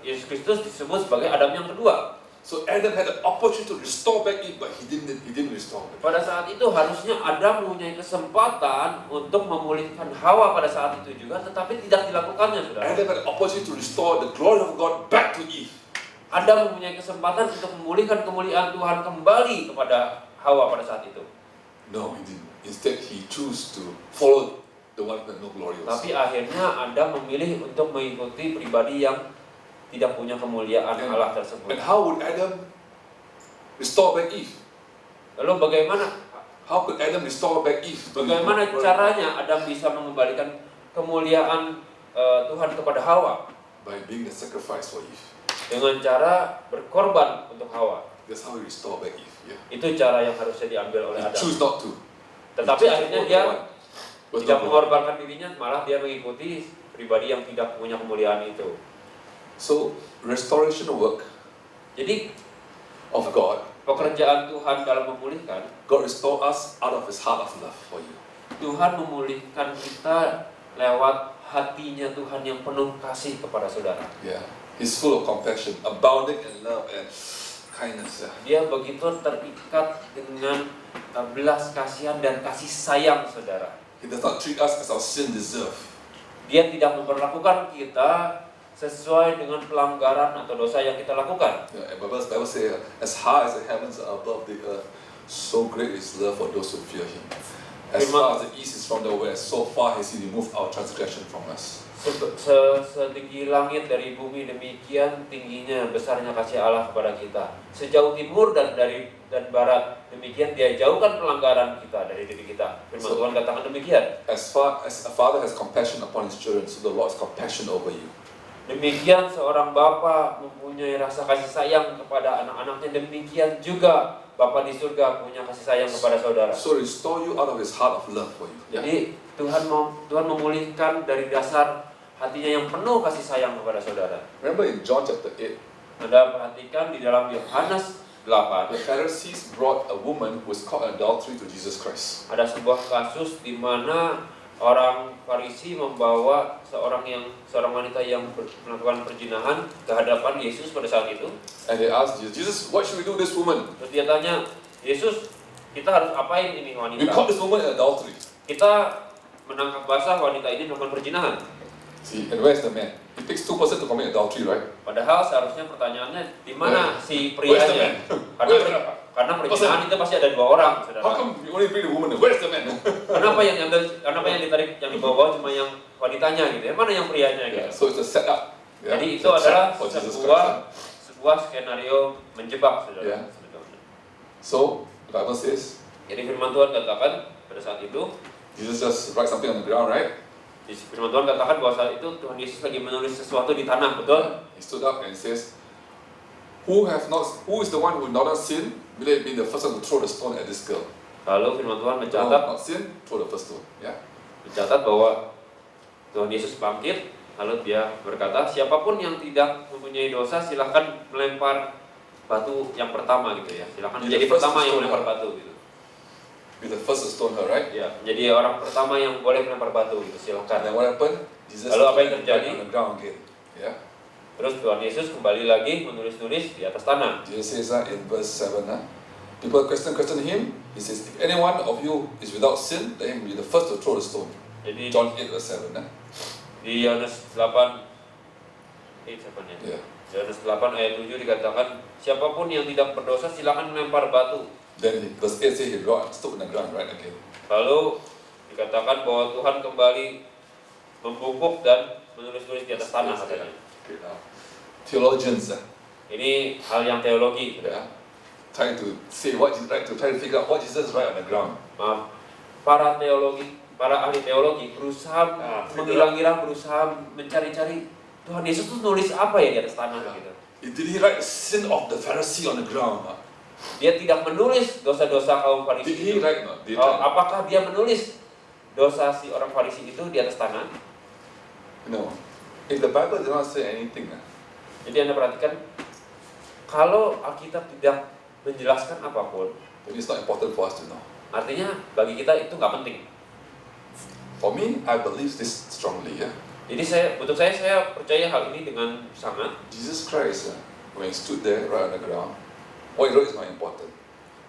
[SPEAKER 2] Yesus Kristus disebut sebagai Adam yang kedua.
[SPEAKER 1] So Adam had the opportunity to restore back Eve, but he didn't restore back.
[SPEAKER 2] Pada saat itu harusnya Adam mempunyai kesempatan untuk memulihkan Hawa pada saat itu juga, tetapi tidak dilakukannya, saudara.
[SPEAKER 1] Adam had the opportunity to restore the glory of God back to Eve.
[SPEAKER 2] Adam mempunyai kesempatan untuk memulihkan kemuliaan Tuhan kembali kepada Hawa pada saat itu.
[SPEAKER 1] No, he didn't. Instead, he chose to follow the one with no glory also.
[SPEAKER 2] Tapi akhirnya Adam memilih untuk mengikuti pribadi yang tidak punya kemuliaan Allah tersebut.
[SPEAKER 1] And how would Adam restore back Eve?
[SPEAKER 2] Lalu bagaimana
[SPEAKER 1] How could Adam restore back Eve?
[SPEAKER 2] bagaimana caranya Adam bisa mengembalikan kemuliaan Tuhan kepada Hawa?
[SPEAKER 1] By being the sacrifice for Eve.
[SPEAKER 2] Dengan cara berkorban untuk Hawa.
[SPEAKER 1] That's how he restore back Eve. Yeah.
[SPEAKER 2] Itu cara yang harusnya diambil oleh
[SPEAKER 1] He
[SPEAKER 2] Adam.
[SPEAKER 1] choose not to.
[SPEAKER 2] Tetapi
[SPEAKER 1] He choose
[SPEAKER 2] akhirnya
[SPEAKER 1] to
[SPEAKER 2] dia
[SPEAKER 1] follow the one with
[SPEAKER 2] tidak
[SPEAKER 1] no glory.
[SPEAKER 2] mengorbankan dirinya, malah dia mengikuti pribadi yang tidak punya kemuliaan itu.
[SPEAKER 1] So restoration work
[SPEAKER 2] Jadi
[SPEAKER 1] of God,
[SPEAKER 2] pekerjaan Tuhan dalam memulihkan,
[SPEAKER 1] God restore us out of His heart of love for you.
[SPEAKER 2] Tuhan memulihkan kita lewat hatinya Tuhan yang penuh kasih kepada saudara.
[SPEAKER 1] Yeah, He's full of compassion, abounding in love and kindness. Yeah.
[SPEAKER 2] Dia begitu terikat dengan belas kasihan dan kasih sayang saudara.
[SPEAKER 1] He does not treat us as our sin deserve.
[SPEAKER 2] Dia tidak memperlakukan kita sesuai dengan pelanggaran atau dosa yang kita lakukan.
[SPEAKER 1] Yeah, and Bible says, as high as the heavens are above the earth, so great is love for those who fear Him. As far as the east is from the west, so far has He removed our transgression from us.
[SPEAKER 2] Setinggi langit dari bumi, demikian tingginya besarnya kasih Allah kepada kita. Sejauh timur dan barat, demikian Dia jauhkan pelanggaran kita dari diri kita. Firman Tuhan katakan demikian.
[SPEAKER 1] As far as a father has compassion upon his children, so the Lord has compassion over you.
[SPEAKER 2] Demikian seorang bapa mempunyai rasa kasih sayang kepada anak-anaknya, demikian juga Bapa di surga punya kasih sayang kepada saudara.
[SPEAKER 1] So restore you out of his heart of love for you. Yeah.
[SPEAKER 2] Jadi Tuhan memulihkan dari dasar hatinya yang penuh kasih sayang kepada saudara.
[SPEAKER 1] Remember in John chapter 8,
[SPEAKER 2] Anda perhatikan di dalam Yohanes 8,
[SPEAKER 1] the Pharisees brought a woman who was caught in adultery to Jesus Christ.
[SPEAKER 2] ada sebuah kasus di mana orang Farisi membawa seorang wanita yang melakukan perzinahan ke hadapan Yesus pada saat itu.
[SPEAKER 1] And they asked Jesus, what should we do with this woman?
[SPEAKER 2] Terus dia tanya, Yesus, kita harus apain ini
[SPEAKER 1] We
[SPEAKER 2] wanita?
[SPEAKER 1] caught this woman in adultery.
[SPEAKER 2] Kita menangkap basah wanita ini melakukan perzinahan.
[SPEAKER 1] See, and where's the man? It takes two persons to commit adultery, right?
[SPEAKER 2] Padahal seharusnya pertanyaannya, di mana si
[SPEAKER 1] Where's the
[SPEAKER 2] prianya?
[SPEAKER 1] man?
[SPEAKER 2] Karena perzinahan itu pasti ada dua orang,
[SPEAKER 1] How
[SPEAKER 2] saudara.
[SPEAKER 1] come you only bring the woman? Where's the man?
[SPEAKER 2] Kenapa yang ditarik, yang dibawa cuma yang wanitanya gitu ya? Mana yang prianya
[SPEAKER 1] Yeah,
[SPEAKER 2] gitu?
[SPEAKER 1] so it's a setup. Yeah,
[SPEAKER 2] Jadi
[SPEAKER 1] it's
[SPEAKER 2] itu
[SPEAKER 1] a
[SPEAKER 2] adalah
[SPEAKER 1] trap for Jesus
[SPEAKER 2] sebuah skenario menjebak, saudara.
[SPEAKER 1] Yeah. So the Bible says
[SPEAKER 2] Jadi firman Tuhan katakan pada saat itu,
[SPEAKER 1] Jesus just write something on the ground, right?
[SPEAKER 2] firman Tuhan katakan bahwa saat itu Tuhan Yesus lagi menulis sesuatu di tanah, betul?
[SPEAKER 1] He stood up and says, Who is the one who not sinned? Will it be the first one to throw the stone at this girl?
[SPEAKER 2] Lalu firman Tuhan
[SPEAKER 1] No,
[SPEAKER 2] mencatat
[SPEAKER 1] not sin, throw the first stone. Yeah.
[SPEAKER 2] bahwa Tuhan Yesus bangkit, lalu dia berkata, siapapun yang tidak mempunyai dosa silahkan melempar batu yang pertama gitu ya. Silahkan
[SPEAKER 1] Be the
[SPEAKER 2] menjadi
[SPEAKER 1] first
[SPEAKER 2] pertama
[SPEAKER 1] to
[SPEAKER 2] yang
[SPEAKER 1] stone
[SPEAKER 2] melempar
[SPEAKER 1] her.
[SPEAKER 2] batu gitu.
[SPEAKER 1] Be the first to stone her, right?
[SPEAKER 2] Ya, menjadi orang pertama yang boleh melempar batu gitu.
[SPEAKER 1] And
[SPEAKER 2] Silahkan.
[SPEAKER 1] then what happened? Jesus
[SPEAKER 2] Lalu apa yang
[SPEAKER 1] right
[SPEAKER 2] terjadi?
[SPEAKER 1] on the ground again. Yeah.
[SPEAKER 2] Terus Tuhan Yesus kembali lagi menulis-nulis di atas tanah.
[SPEAKER 1] Jesus says that in verse 7. People question him. He says, If any one of you is without sin, let him be the first to throw the stone.
[SPEAKER 2] Jadi
[SPEAKER 1] John 8 verse 7.
[SPEAKER 2] di Yohanes 8 ya.
[SPEAKER 1] Yeah.
[SPEAKER 2] Yohanes 8 ayat 7 dikatakan, siapapun yang tidak berdosa silakan melempar batu.
[SPEAKER 1] Then verse 8 says he stood in the ground right again.
[SPEAKER 2] Lalu dikatakan bahwa Tuhan kembali membungkuk dan menulis-nulis di atas tanah katanya.
[SPEAKER 1] Okay, now, theologians,
[SPEAKER 2] Ini hal yang teologi,
[SPEAKER 1] yeah, trying to say what Jesus, right, to try to figure out what Jesus write on the ground.
[SPEAKER 2] Maaf, para ahli teologi berusaha mengira-ngira, berusaha mencari-cari Tuhan Yesus tuh nulis apa ya di atas tanah gitu.
[SPEAKER 1] Did he write the sin of the Pharisee on the ground?
[SPEAKER 2] Dia tidak menulis dosa-dosa kaum Farisi
[SPEAKER 1] Did he
[SPEAKER 2] itu.
[SPEAKER 1] write? No, did
[SPEAKER 2] Apakah dia menulis dosa si orang Farisi itu di atas tanah?
[SPEAKER 1] no. If the Bible did not say anything,
[SPEAKER 2] Jadi Anda perhatikan, kalau Alkitab tidak menjelaskan apapun,
[SPEAKER 1] then it's not important for us to know.
[SPEAKER 2] artinya bagi kita itu nggak penting.
[SPEAKER 1] For me, I believe this strongly. Yeah,
[SPEAKER 2] Jadi untuk saya percaya hal ini dengan sangat.
[SPEAKER 1] Jesus Christ, when he stood there right on the ground, what he wrote is not important.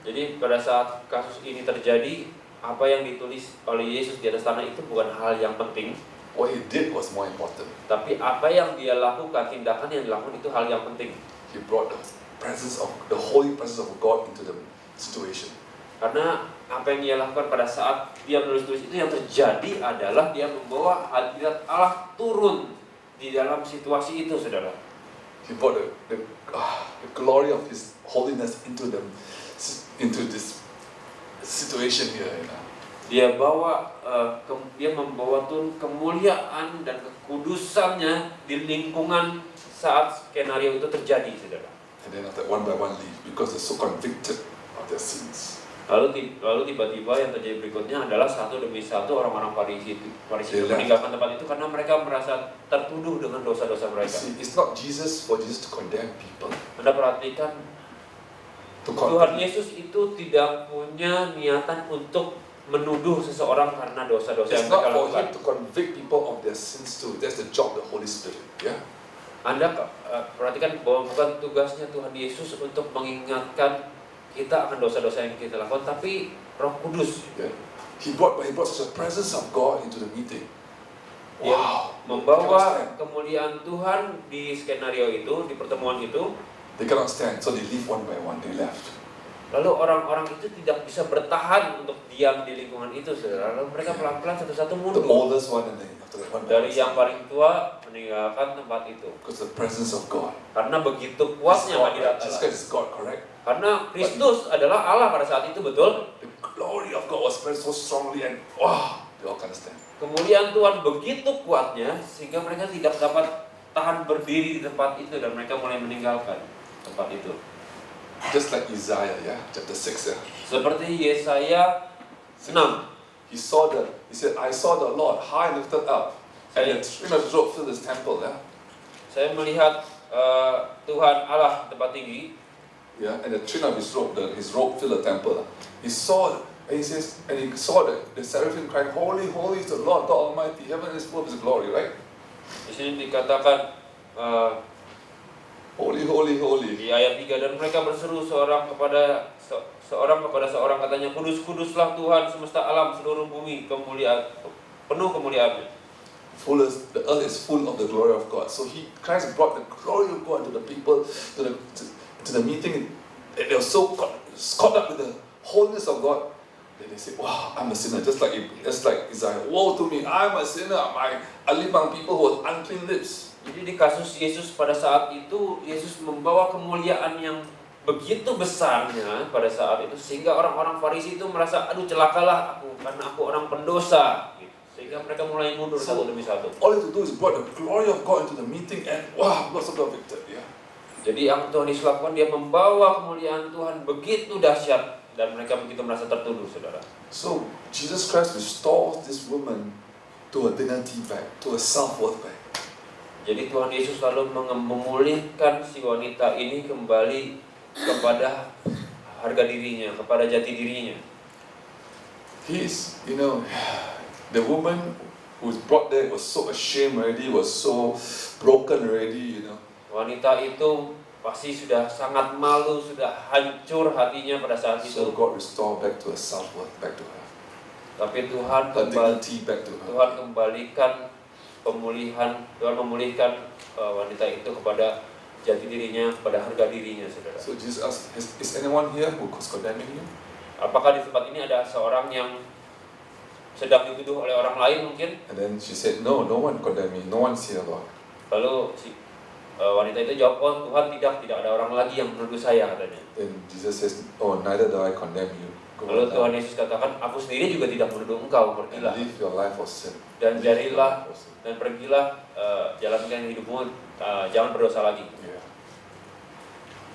[SPEAKER 2] Jadi pada saat kasus ini terjadi, apa yang ditulis oleh Yesus di atas tanah itu bukan hal yang penting.
[SPEAKER 1] What he did was more important.
[SPEAKER 2] Tapi apa yang dia lakukan, tindakan yang dilakukan itu hal yang penting.
[SPEAKER 1] He brought the holy presence of God into the situation.
[SPEAKER 2] Karena apa yang dia lakukan pada saat dia menulis-nulis itu, yang terjadi adalah dia membawa hadirat Allah turun di dalam situasi itu, saudara.
[SPEAKER 1] He brought the glory of His holiness into this situation here. You know.
[SPEAKER 2] Dia membawa turun kemuliaan dan kekudusannya di lingkungan saat skenario itu terjadi, saudara.
[SPEAKER 1] And then after one by one leave because they're so convicted of their sins.
[SPEAKER 2] Lalu tiba-tiba yang terjadi berikutnya adalah satu demi satu orang-orang Farisi itu meninggalkan tempat itu karena mereka merasa tertuduh dengan dosa-dosa mereka.
[SPEAKER 1] See, it's not for Jesus to condemn people.
[SPEAKER 2] Anda perhatikan, Tuhan Yesus itu tidak punya niatan untuk menuduh seseorang karena dosa-dosa
[SPEAKER 1] It's
[SPEAKER 2] yang mereka
[SPEAKER 1] not for
[SPEAKER 2] lakukan.
[SPEAKER 1] Him to convict people of their sins too. That's the job of the Holy Spirit. Yeah.
[SPEAKER 2] Anda perhatikan bahwa bukan tugasnya Tuhan Yesus untuk mengingatkan kita akan dosa-dosa yang kita lakukan, tapi Roh Kudus.
[SPEAKER 1] Yeah. He brought such a presence of God into the meeting.
[SPEAKER 2] Dia
[SPEAKER 1] Wow.
[SPEAKER 2] membawa kemuliaan Tuhan di skenario itu, di pertemuan itu.
[SPEAKER 1] They cannot stand, so they leave one by one. They left.
[SPEAKER 2] Lalu orang-orang itu tidak bisa bertahan untuk diam di lingkungan itu, saudara. Lalu mereka pelan-pelan satu-satu
[SPEAKER 1] The
[SPEAKER 2] mundur.
[SPEAKER 1] oldest one and then after that one.
[SPEAKER 2] Dari yang paling tua meninggalkan tempat itu.
[SPEAKER 1] Because the presence of God.
[SPEAKER 2] Karena begitu
[SPEAKER 1] It's
[SPEAKER 2] kuatnya
[SPEAKER 1] God,
[SPEAKER 2] hadirat
[SPEAKER 1] right? Jesus
[SPEAKER 2] Allah.
[SPEAKER 1] Christ is God, correct?
[SPEAKER 2] Karena Kristus adalah Allah pada saat itu, betul?
[SPEAKER 1] The glory of God was spread so strongly and wow, they all can stand.
[SPEAKER 2] Kemuliaan Tuhan begitu kuatnya sehingga mereka tidak dapat tahan berdiri di tempat itu dan mereka mulai meninggalkan tempat itu.
[SPEAKER 1] Just like Isaiah, yeah, chapter 6, yeah.
[SPEAKER 2] Seperti Yesaya 6.
[SPEAKER 1] He said, I saw the Lord high and lifted up, and the train of his robe filled his temple, yeah.
[SPEAKER 2] Saya melihat Tuhan Allah tempat tinggi.
[SPEAKER 1] Yeah, and the train of his robe filled the temple. He saw, and he says, and he saw the seraphim crying, Holy, holy is the Lord God Almighty. Heaven is full of His glory, right?
[SPEAKER 2] Di sini dikatakan
[SPEAKER 1] Holy, holy, holy.
[SPEAKER 2] di ayat 3, dan mereka berseru seorang kepada seorang katanya, kudus kuduslah Tuhan semesta alam seluruh bumi penuh kemuliaannya.
[SPEAKER 1] The earth is full of the glory of God. So Christ brought the glory of God to the people, to the meeting. And they were so caught up with the holiness of God. Then they say, wow, I'm a sinner. Just like Isaiah, woe to me, I'm a sinner. I live among people who have unclean lips.
[SPEAKER 2] Jadi di kasus Yesus pada saat itu, Yesus membawa kemuliaan yang begitu besarnya pada saat itu sehingga orang-orang Farisi itu merasa, aduh celakalah aku karena aku orang pendosa, gitu. Sehingga mereka mulai mundur satu demi satu.
[SPEAKER 1] All you have to do is brought the glory of God into the meeting and wow, God so convicted. Yeah.
[SPEAKER 2] Jadi yang Tuhan Yesus lakukan, dia membawa kemuliaan Tuhan begitu dahsyat dan mereka begitu merasa tertuduh, saudara.
[SPEAKER 1] So Jesus Christ restores this woman to her dignity back, to her self-worth back.
[SPEAKER 2] Jadi Tuhan Yesus lalu memulihkan si wanita ini kembali kepada harga dirinya, kepada jati dirinya.
[SPEAKER 1] The woman who was brought there was so ashamed already, was so broken already,
[SPEAKER 2] Wanita itu pasti sudah sangat malu, sudah hancur hatinya pada saat itu.
[SPEAKER 1] So God restored back to her self-worth, back to her.
[SPEAKER 2] Tapi Tuhan kembalikan Tuhan memulihkan wanita itu kepada jati dirinya, kepada harga dirinya, saudara.
[SPEAKER 1] So Jesus asked, is anyone here who was condemning you?
[SPEAKER 2] Apakah di tempat ini ada seorang yang sedang dituduh oleh orang lain mungkin?
[SPEAKER 1] And then she said, no one condemned me, no one's here, Lord.
[SPEAKER 2] Lalu wanita itu jawab, oh Tuhan, tidak ada orang lagi yang menuduh saya, katanya.
[SPEAKER 1] Then Jesus says, oh, neither do I condemn you.
[SPEAKER 2] Lalu Tuhan Yesus katakan, aku sendiri juga tidak menuduh engkau, pergilah.
[SPEAKER 1] And live your life of sin.
[SPEAKER 2] Dan jadilah dan pergilah, jalankan hidupmu, jangan berdosa lagi.
[SPEAKER 1] Yeah.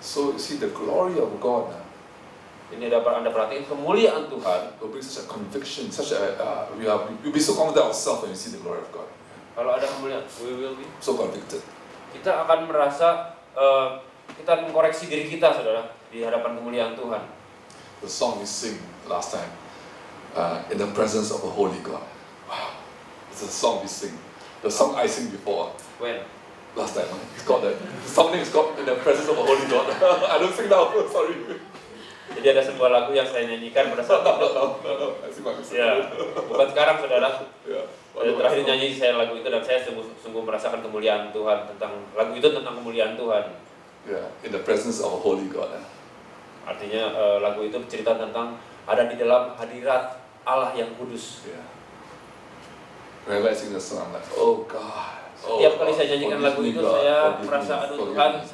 [SPEAKER 1] So you see the glory of God.
[SPEAKER 2] Ini dapat Anda perhatiin kemuliaan Tuhan.
[SPEAKER 1] It will bring such a conviction, we'll be so confident ourselves when we see the glory of God.
[SPEAKER 2] Kalau ada kemuliaan, we will be
[SPEAKER 1] So convicted.
[SPEAKER 2] Kita akan merasa kita mengkoreksi diri kita, saudara, di hadapan kemuliaan Tuhan.
[SPEAKER 1] The song we sing last time, in the presence of a holy God. Wow, it's a song we sing. The song I sing before.
[SPEAKER 2] When?
[SPEAKER 1] Last time, it's called that. The song name is called In the Presence of a Holy God. I don't sing now, sorry.
[SPEAKER 2] Jadi ada sebuah lagu yang saya nyanyikan pada saat itu.
[SPEAKER 1] No, I sing my
[SPEAKER 2] Ya, bukan sekarang, saudara.
[SPEAKER 1] Yeah.
[SPEAKER 2] Saya terakhir nyanyi saya lagu itu dan saya sungguh merasakan kemuliaan Tuhan, lagu itu tentang kemuliaan Tuhan.
[SPEAKER 1] Yeah, in the presence of a holy God.
[SPEAKER 2] Artinya lagu itu cerita tentang ada di dalam hadirat Allah yang kudus.
[SPEAKER 1] Yeah. Whenever I sing the song, I'm like, oh God.
[SPEAKER 2] Setiap kali saya nyanyikan lagu itu, saya merasa, aduh Tuhan,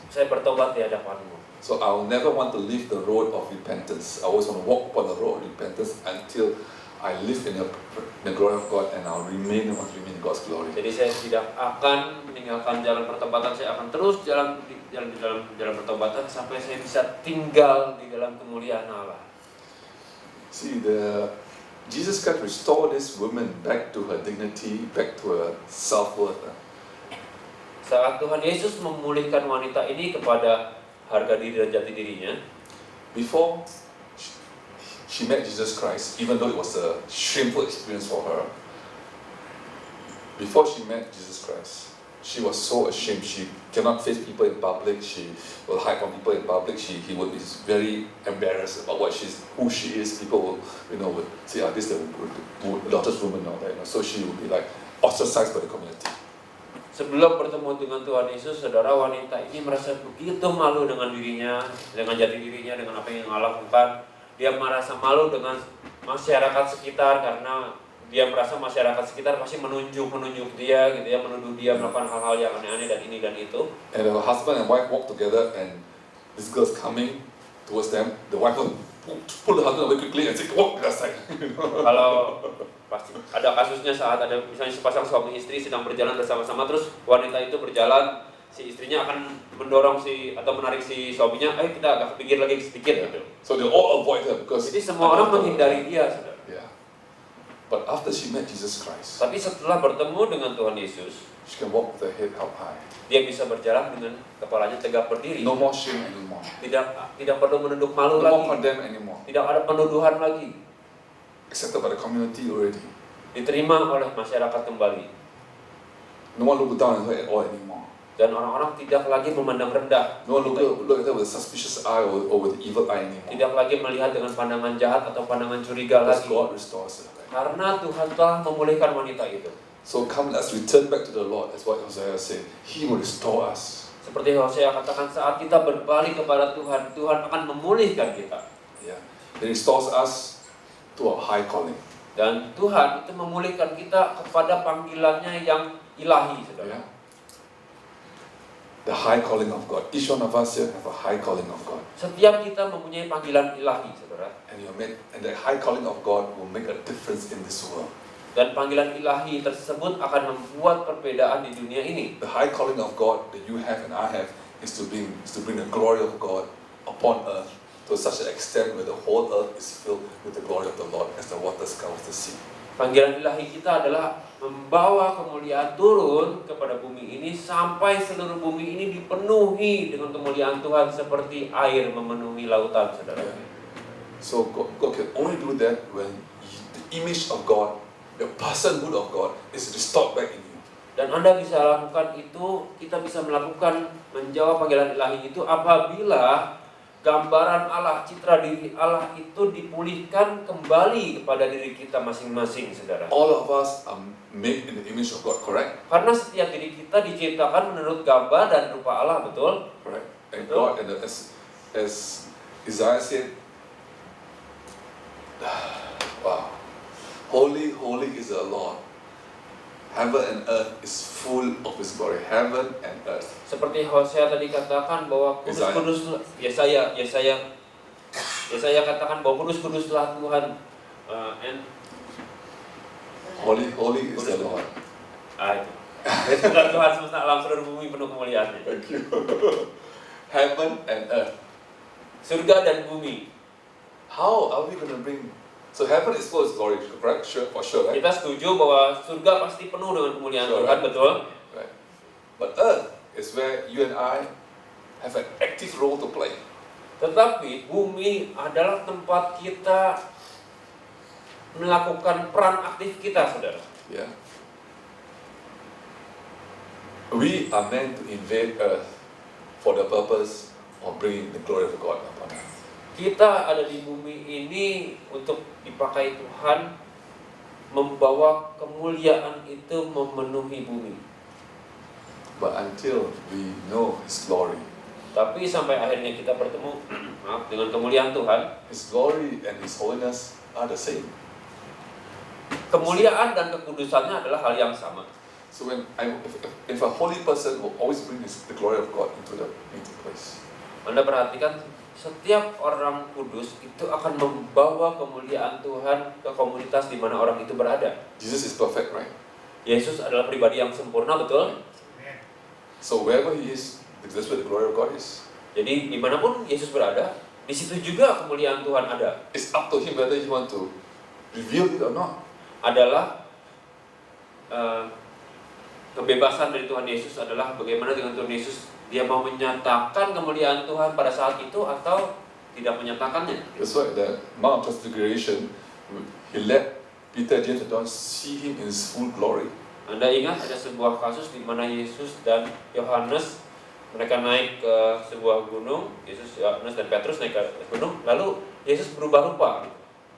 [SPEAKER 2] saya bertobat di hadapan-Mu.
[SPEAKER 1] So I will never want to leave the road of repentance. I always want to walk upon the road of repentance until I live in the glory of God and I'll remain in God's glory.
[SPEAKER 2] Jadi saya tidak akan meninggalkan jalan pertobatan, saya akan terus jalan pertobatan sampai saya bisa tinggal di dalam kemuliaan Allah.
[SPEAKER 1] See, Jesus Christ restored this woman back to her dignity, back to her self-worth.
[SPEAKER 2] Saat Tuhan Yesus memulihkan wanita ini kepada harga diri dan jati dirinya,
[SPEAKER 1] before she met Jesus Christ, even though it was a shameful experience for her, before she met Jesus Christ, she was so ashamed. She cannot face people in public. She will hide from people in public. He would be very embarrassed about who she is. People would say, this is the daughter's woman, all that. So she would be like ostracized by the community.
[SPEAKER 2] Sebelum bertemu dengan Tuhan Yesus, saudara, wanita ini merasa begitu malu dengan dirinya, dengan jati dirinya, dengan apa yang Allah lakukan. Dia merasa malu dengan masyarakat sekitar karena dia merasa masyarakat sekitar pasti menunjuk dia, gitu ya, menuduh dia melakukan hal-hal yang aneh-aneh dan ini dan itu.
[SPEAKER 1] And the husband and wife walk together, and this girl's coming towards them. The wife will pull the husband away quickly and say, "Walk to that side."
[SPEAKER 2] Kalau pasti ada kasusnya saat ada misalnya sepasang suami istri sedang berjalan bersama-sama, terus wanita itu berjalan, si istrinya akan mendorong atau menarik si suaminya, ayo kita agak pinggir lagi sedikit gitu.
[SPEAKER 1] So they all avoid her because.
[SPEAKER 2] Jadi semua orang menghindari dia, saudara.
[SPEAKER 1] Yeah. But after she met Jesus Christ,
[SPEAKER 2] Tapi setelah bertemu dengan Tuhan Yesus,
[SPEAKER 1] she can walk with her head held high.
[SPEAKER 2] dia bisa berjalan dengan kepalanya tegak berdiri.
[SPEAKER 1] No more shame anymore.
[SPEAKER 2] Tidak perlu menunduk
[SPEAKER 1] No
[SPEAKER 2] malu
[SPEAKER 1] more
[SPEAKER 2] lagi.
[SPEAKER 1] condemn anymore.
[SPEAKER 2] Tidak ada penuduhan lagi.
[SPEAKER 1] Accepted by the community already.
[SPEAKER 2] Diterima oleh masyarakat kembali.
[SPEAKER 1] No one look down on her at all anymore.
[SPEAKER 2] Dan orang-orang tidak lagi memandang rendah.
[SPEAKER 1] No one look at her with a suspicious eye or with evil eye anymore.
[SPEAKER 2] Tidak lagi melihat dengan pandangan jahat atau pandangan curiga
[SPEAKER 1] Because
[SPEAKER 2] lagi.
[SPEAKER 1] God restores her.
[SPEAKER 2] Karena Tuhan telah memulihkan wanita itu.
[SPEAKER 1] So come, let's return back to the Lord. That's what Hosea said. He will restore us.
[SPEAKER 2] Seperti Hosea katakan, saat kita berbalik kepada Tuhan, Tuhan akan memulihkan kita.
[SPEAKER 1] Yeah. He restores us to a high calling.
[SPEAKER 2] Dan Tuhan itu memulihkan kita kepada panggilannya yang ilahi, saudara.
[SPEAKER 1] Yeah. The high calling of God. Each one of us here have a high calling of God.
[SPEAKER 2] Setiap kita mempunyai panggilan ilahi, saudara.
[SPEAKER 1] And the high calling of God will make a difference in this world.
[SPEAKER 2] Dan panggilan ilahi tersebut akan membuat perbedaan di dunia ini.
[SPEAKER 1] The high calling of God that you have and I have is to bring the glory of God upon earth to such an extent where the whole earth is filled with the glory of the Lord as the waters covers the sea.
[SPEAKER 2] Panggilan ilahi kita adalah membawa kemuliaan turun kepada bumi ini sampai seluruh bumi ini dipenuhi dengan kemuliaan Tuhan seperti air memenuhi lautan, saudara.
[SPEAKER 1] So God can only do that when the image of God, the personhood of God is restored back in you.
[SPEAKER 2] Dan Anda bisa lakukan itu, kita bisa melakukan menjawab panggilan ilahi itu apabila gambaran Allah, citra diri Allah itu dipulihkan kembali kepada diri kita masing-masing, saudara.
[SPEAKER 1] All of us are made in the image of God, correct?
[SPEAKER 2] Karena setiap diri kita diciptakan menurut gambar dan rupa Allah, betul?
[SPEAKER 1] Correct. And
[SPEAKER 2] Betul.
[SPEAKER 1] God, and as Isaiah said, wow, holy, holy is the Lord. Heaven and earth is full of His glory. Heaven and earth.
[SPEAKER 2] Seperti Hosea tadi katakan bahwa kudus-kudus, Yesaya katakan bahwa kudus-kuduslah Tuhan.
[SPEAKER 1] Holy, holy is the Lord.
[SPEAKER 2] Itu Tuhan semesta alam seluruh bumi penuh kemuliaannya.
[SPEAKER 1] Thank you. Heaven and earth.
[SPEAKER 2] Surga dan bumi.
[SPEAKER 1] How are we going to bring? So heaven is full of glory, correct? Sure, for sure, right?
[SPEAKER 2] Kita setuju bahwa surga pasti penuh dengan kemuliaan
[SPEAKER 1] Sure,
[SPEAKER 2] Tuhan,
[SPEAKER 1] right?
[SPEAKER 2] betul?
[SPEAKER 1] Right. But earth is where you and I have an active role to play.
[SPEAKER 2] Tetapi bumi adalah tempat kita melakukan peran aktif kita, saudara.
[SPEAKER 1] Yeah. We are meant to invade earth for the purpose of bringing the glory of God upon us.
[SPEAKER 2] Kita ada di bumi ini untuk dipakai Tuhan membawa kemuliaan itu memenuhi bumi.
[SPEAKER 1] But until we know His glory,
[SPEAKER 2] Tapi sampai akhirnya kita bertemu dengan kemuliaan Tuhan,
[SPEAKER 1] His glory and His holiness are the same.
[SPEAKER 2] kemuliaan dan kekudusannya adalah hal yang sama.
[SPEAKER 1] So if a holy person will always bring the glory of God into the place.
[SPEAKER 2] Anda perhatikan, setiap orang kudus itu akan membawa kemuliaan Tuhan ke komunitas di mana orang itu berada.
[SPEAKER 1] Jesus is perfect, right?
[SPEAKER 2] Yesus adalah pribadi yang sempurna, betul?
[SPEAKER 1] So wherever He is, that's where the glory of God is.
[SPEAKER 2] Jadi dimanapun Yesus berada, di situ juga kemuliaan Tuhan ada.
[SPEAKER 1] It's up to Him whether He want to reveal it or not.
[SPEAKER 2] Adalah kebebasan dari Tuhan Yesus adalah bagaimana dengan Tuhan Yesus, dia mau menyatakan kemuliaan Tuhan pada saat itu atau tidak menyatakannya.
[SPEAKER 1] That's why the Mount of Transfiguration, He let Peter, James, and John see Him in His full glory.
[SPEAKER 2] Anda ingat ada sebuah kasus di mana Yesus dan Yohanes mereka naik ke sebuah gunung, Yohanes dan Petrus naik ke gunung, lalu Yesus berubah rupa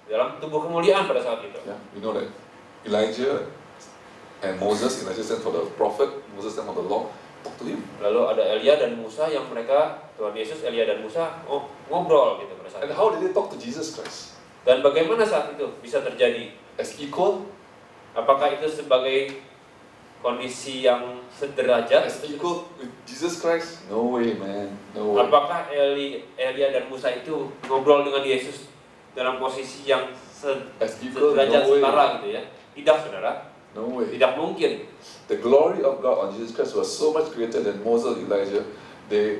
[SPEAKER 2] dalam tubuh kemuliaan pada saat itu.
[SPEAKER 1] Yeah, we know that Elijah And Moses, Elijah sent for the prophet, Moses sent for the law, talk to him.
[SPEAKER 2] Lalu ada Elia dan Musa yang mereka, Tuhan Yesus, Elia dan Musa ngobrol gitu pada saat
[SPEAKER 1] And
[SPEAKER 2] itu.
[SPEAKER 1] how did they talk to Jesus Christ?
[SPEAKER 2] Dan bagaimana saat itu bisa terjadi?
[SPEAKER 1] As equal?
[SPEAKER 2] Apakah itu sebagai kondisi yang sederajat?
[SPEAKER 1] As equal with Jesus Christ? No way, man. No way.
[SPEAKER 2] Apakah Elia dan Musa itu ngobrol dengan Yesus dalam posisi yang
[SPEAKER 1] As equal?
[SPEAKER 2] sederajat
[SPEAKER 1] No way.
[SPEAKER 2] setara gitu ya? Tidak, saudara.
[SPEAKER 1] No way.
[SPEAKER 2] Tidak mungkin.
[SPEAKER 1] The glory of God on Jesus Christ was so much greater than Moses, Elijah.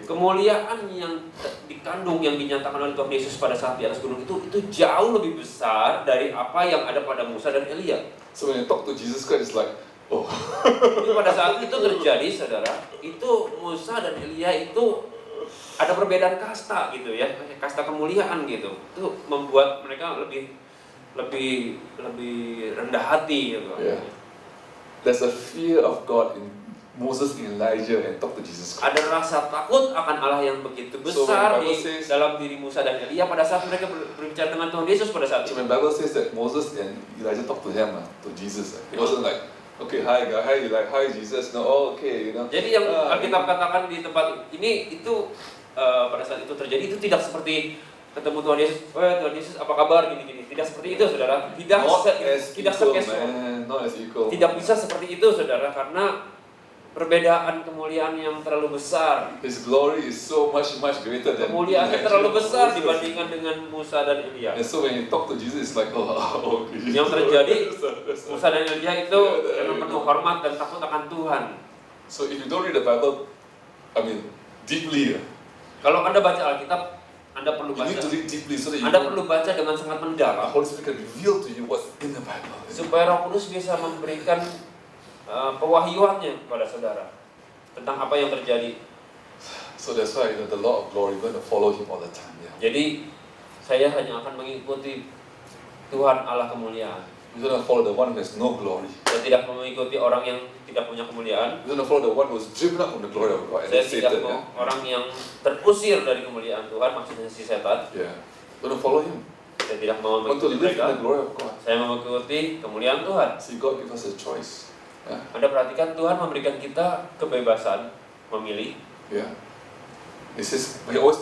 [SPEAKER 2] Kemuliaan yang dikandung, yang dinyatakan oleh Tuhan Yesus pada saat di atas gunung itu jauh lebih besar dari apa yang ada pada Musa dan Elia.
[SPEAKER 1] So when you talk to Jesus Christ, it's like, oh.
[SPEAKER 2] Jadi pada saat itu terjadi, saudara, itu Musa dan Elia itu ada perbedaan kasta gitu ya, kasta kemuliaan gitu. Itu membuat mereka lebih rendah hati gitu.
[SPEAKER 1] Yeah. There's a fear of God in Moses and Elijah and talk to Jesus Christ.
[SPEAKER 2] Ada rasa takut akan Allah yang begitu besar di dalam diri Musa dan Elia pada saat mereka berbicara dengan Tuhan Yesus pada saat itu.
[SPEAKER 1] So when Bible says that Moses and Elijah talk to him, to Jesus, it wasn't like, okay, hi God, hi Jesus, no, oh, okay, you know.
[SPEAKER 2] Jadi yang Alkitab katakan di tempat ini itu pada saat itu terjadi itu tidak seperti ketemu Tuhan Yesus, Tuhan Yesus apa kabar gini-gini. Tidak seperti itu, saudara. Tidak
[SPEAKER 1] not as equal.
[SPEAKER 2] Tidak bisa seperti itu, saudara, karena perbedaan kemuliaan yang terlalu besar.
[SPEAKER 1] His glory is so much greater than.
[SPEAKER 2] Kemuliaannya terlalu besar dibandingkan dengan Musa dan Elia.
[SPEAKER 1] And so when you talk to Jesus, it's like, oh, okay.
[SPEAKER 2] Yang terjadi, Musa dan Elia itu dengan penuh hormat dan takut akan Tuhan.
[SPEAKER 1] So if you don't read the Bible, deeply,
[SPEAKER 2] kalau Anda baca Alkitab, Anda perlu baca.
[SPEAKER 1] You need to read deeply so that you
[SPEAKER 2] Anda perlu baca dengan sangat mendalam.
[SPEAKER 1] Holy Spirit can reveal to you what's in the Bible.
[SPEAKER 2] Supaya Roh Kudus bisa memberikan pewahyuannya kepada saudara tentang apa yang terjadi.
[SPEAKER 1] So that's why the Lord of glory, we're going to follow Him all the time. Yeah.
[SPEAKER 2] Jadi saya hanya akan mengikuti Tuhan Allah kemuliaan.
[SPEAKER 1] We're going to follow the one who has no glory.
[SPEAKER 2] Saya tidak mengikuti orang yang tidak punya kemuliaan.
[SPEAKER 1] We're going to follow the one who's driven up from the glory of God.
[SPEAKER 2] Saya tidak mau orang yang terusir dari kemuliaan Tuhan, maksudnya si setan.
[SPEAKER 1] Yeah. We're going to follow Him.
[SPEAKER 2] Saya tidak mau
[SPEAKER 1] Want to
[SPEAKER 2] mengikuti
[SPEAKER 1] live in
[SPEAKER 2] mereka.
[SPEAKER 1] the glory of God.
[SPEAKER 2] Saya mau mengikuti kemuliaan Tuhan.
[SPEAKER 1] See, God gives us a choice. Yeah.
[SPEAKER 2] Anda perhatikan Tuhan memberikan kita kebebasan memilih.
[SPEAKER 1] Yeah. He says, He always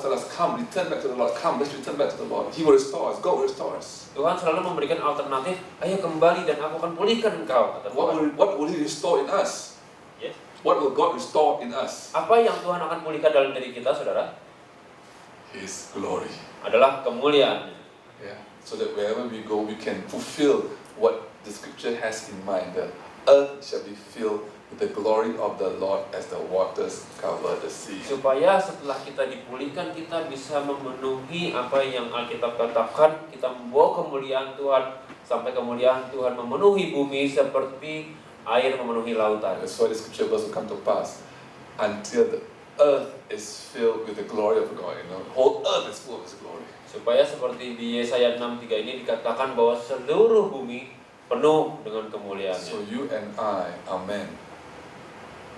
[SPEAKER 1] tell us, come, return back to the Lord. Come, let's return back to the Lord. He will restore us. God will restore us.
[SPEAKER 2] Tuhan selalu memberikan alternatif. Ayo kembali dan aku akan pulihkan engkau, kata Tuhan.
[SPEAKER 1] What will He restore in us?
[SPEAKER 2] Yes.
[SPEAKER 1] What will God restore in us?
[SPEAKER 2] Apa yang Tuhan akan pulihkan dalam diri kita, saudara?
[SPEAKER 1] His glory.
[SPEAKER 2] Adalah kemuliaannya.
[SPEAKER 1] Yeah. So that wherever we go, we can fulfill what the Scripture has in mind. The earth shall be filled with the glory of the Lord as the waters cover the sea.
[SPEAKER 2] Supaya setelah kita dipulihkan, kita bisa memenuhi apa yang Alkitab katakan. Kita membawa kemuliaan Tuhan sampai kemuliaan Tuhan memenuhi bumi seperti air memenuhi lautan.
[SPEAKER 1] That's why the Scripture verse will come to pass until the earth is filled with the glory of God. You know, the whole earth is full of His glory.
[SPEAKER 2] Supaya seperti di Yesaya 6:3 ini dikatakan bahwa seluruh bumi penuh dengan kemuliaannya.
[SPEAKER 1] So you and I are meant,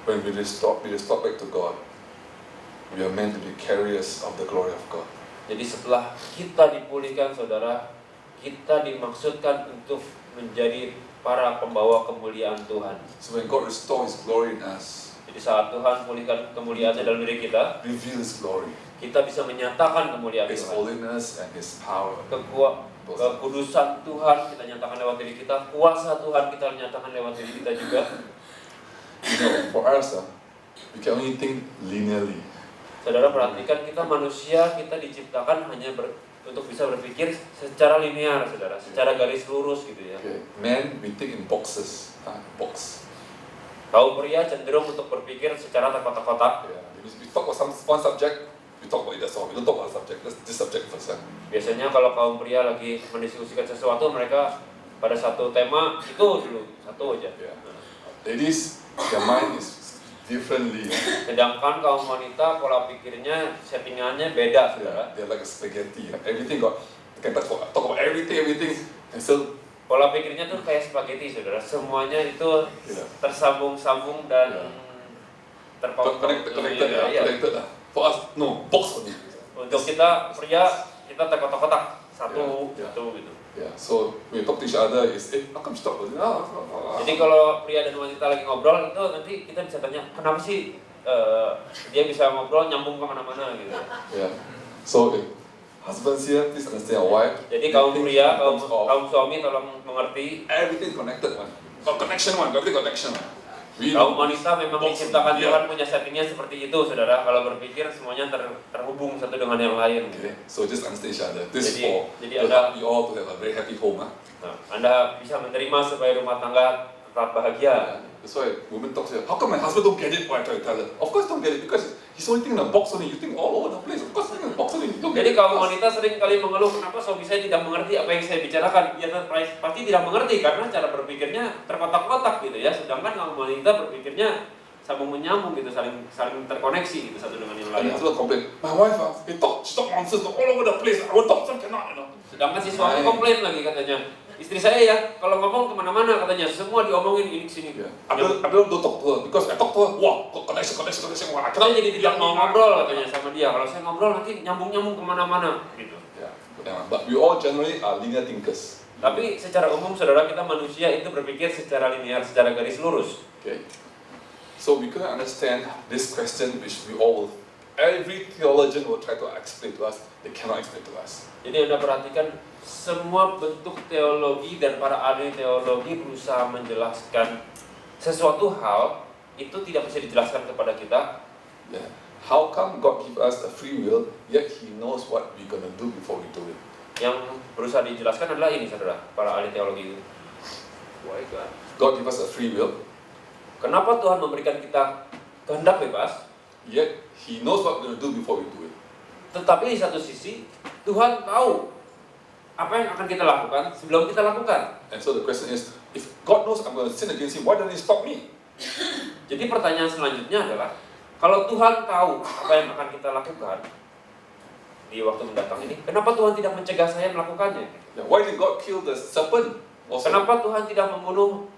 [SPEAKER 1] when we restore back to God, we are meant to be carriers of the glory of God.
[SPEAKER 2] Jadi setelah kita dipulihkan, saudara, kita dimaksudkan untuk menjadi para pembawa kemuliaan Tuhan.
[SPEAKER 1] So when God restores His glory in us,
[SPEAKER 2] Jadi saat Tuhan pulihkan kemuliaannya dalam diri kita,
[SPEAKER 1] reveal His glory,
[SPEAKER 2] kita bisa menyatakan kemuliaan
[SPEAKER 1] His
[SPEAKER 2] Tuhan.
[SPEAKER 1] holiness and His power.
[SPEAKER 2] Kekudusan Tuhan kita nyatakan lewat diri kita, kuasa Tuhan kita nyatakan lewat diri kita juga.
[SPEAKER 1] You know, for us, we can only think linearly.
[SPEAKER 2] Saudara perhatikan, kita manusia, kita diciptakan hanya untuk bisa berpikir secara linear, saudara, secara garis lurus gitu ya.
[SPEAKER 1] Okay. Men, we think in boxes, box.
[SPEAKER 2] Kaum pria cenderung untuk berpikir secara terkotak-kotak.
[SPEAKER 1] Yeah. We talk about one subject, we talk about it, that's all. We don't talk about the subject. Let's this subject first.
[SPEAKER 2] Biasanya kalau kaum pria lagi mendiskusikan sesuatu, mereka pada satu tema itu dulu, satu aja.
[SPEAKER 1] Yeah. Ladies, their mind is differently.
[SPEAKER 2] Sedangkan kaum wanita pola pikirnya, settingannya beda, saudara.
[SPEAKER 1] They're like a spaghetti. Everything got, they can talk about everything, and still.
[SPEAKER 2] Pola pikirnya tuh kayak spaghetti, saudara. Semuanya itu tersambung-sambung dan
[SPEAKER 1] connected. For us, no, box only.
[SPEAKER 2] Untuk kita pria, kita terkotak-kotak satu gitu.
[SPEAKER 1] Yeah. So when we talk to each other, how come you talk?
[SPEAKER 2] Jadi kalau pria dan wanita lagi ngobrol itu nanti kita bisa tanya, kenapa sih dia bisa ngobrol nyambung kemana-mana gitu.
[SPEAKER 1] Yeah. So if husbands here, please understand your wife.
[SPEAKER 2] Jadi kaum pria, kaum suami tolong mengerti.
[SPEAKER 1] Everything connected, man. Connection, man. Everything connection, man.
[SPEAKER 2] Kaum wanita memang diciptakan Tuhan punya settingnya seperti itu, saudara. Kalau berpikir semuanya terhubung satu dengan yang lain.
[SPEAKER 1] Okay. So just understand each other. This is
[SPEAKER 2] jadi
[SPEAKER 1] to help you all to have a very happy home.
[SPEAKER 2] Nah, Anda bisa menerima supaya rumah tangga tetap bahagia.
[SPEAKER 1] That's why women talk say, how come my husband don't get it? Why I try to tell her? Of course don't get it because he's only thinking in a box only. You think all over the place. Of course thinking in a box only.
[SPEAKER 2] Jadi kaum wanita sering kali mengeluh, kenapa suami saya tidak mengerti apa yang saya bicarakan? Ya pasti tidak mengerti karena cara berpikirnya terkotak-kotak gitu ya. Sedangkan kaum wanita berpikirnya sambung menyambung gitu, saling terkoneksi gitu satu dengan yang lain.
[SPEAKER 1] And husband complain, my wife, she talk nonsense all over the place. I will talk, so cannot, you know.
[SPEAKER 2] Sedangkan si suami komplain lagi katanya. Istri saya ya, kalau ngomong kemana-mana katanya, semua diomongin ini sini.
[SPEAKER 1] Yeah. I don't talk to her because I talk to her, wah, connection. Wah,
[SPEAKER 2] saya jadi tidak mau ngobrol katanya sama dia. Kalau saya ngobrol nanti nyambung kemana-mana gitu.
[SPEAKER 1] Yeah. But we all generally are linear thinkers.
[SPEAKER 2] Tapi secara umum saudara, kita manusia itu berpikir secara linear, secara garis lurus.
[SPEAKER 1] Okay. So we can understand this question which we all, every theologian will try to explain to us, they cannot explain to us.
[SPEAKER 2] Jadi Anda perhatikan, semua bentuk teologi dan para ahli teologi berusaha menjelaskan sesuatu hal itu tidak bisa dijelaskan kepada kita.
[SPEAKER 1] Yeah. How come God give us a free will, yet He knows what we're gonna do before we do it?
[SPEAKER 2] Yang berusaha dijelaskan adalah ini, saudara, para ahli teologi itu.
[SPEAKER 1] Why God give us a free will?
[SPEAKER 2] Kenapa Tuhan memberikan kita kehendak bebas?
[SPEAKER 1] Yet He knows what we're gonna do before we do it.
[SPEAKER 2] Tetapi di satu sisi Tuhan tahu apa yang akan kita lakukan sebelum kita lakukan.
[SPEAKER 1] And so the question is, if God knows I'm going to sin against Him, why doesn't He stop me?
[SPEAKER 2] Jadi pertanyaan selanjutnya adalah, kalau Tuhan tahu apa yang akan kita lakukan di waktu mendatang ini, kenapa Tuhan tidak mencegah saya melakukannya?
[SPEAKER 1] Yeah, why did God kill the serpent? Also,
[SPEAKER 2] Kenapa Tuhan tidak membunuh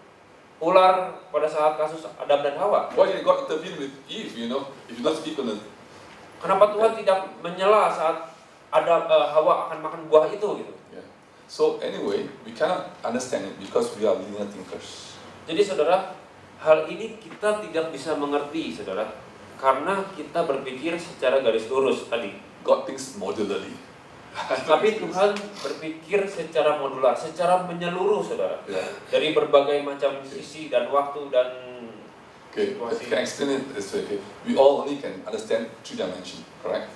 [SPEAKER 2] ular pada saat kasus Adam dan Hawa?
[SPEAKER 1] why did God intervene with Eve? You know, if you not Eve gonna.
[SPEAKER 2] Kenapa Tuhan tidak menyela saat Hawa akan makan buah itu gitu?
[SPEAKER 1] Yeah. So anyway, we cannot understand it because we are linear thinkers.
[SPEAKER 2] Jadi saudara, hal ini kita tidak bisa mengerti, saudara, karena kita berpikir secara garis lurus tadi.
[SPEAKER 1] God thinks modularly.
[SPEAKER 2] Tapi Tuhan berpikir secara modular, secara menyeluruh, saudara.
[SPEAKER 1] Yeah.
[SPEAKER 2] Dari berbagai macam sisi dan waktu dan
[SPEAKER 1] Okay, I
[SPEAKER 2] situasi.
[SPEAKER 1] can explain it this way. Okay, we all only can understand 3 dimension, correct?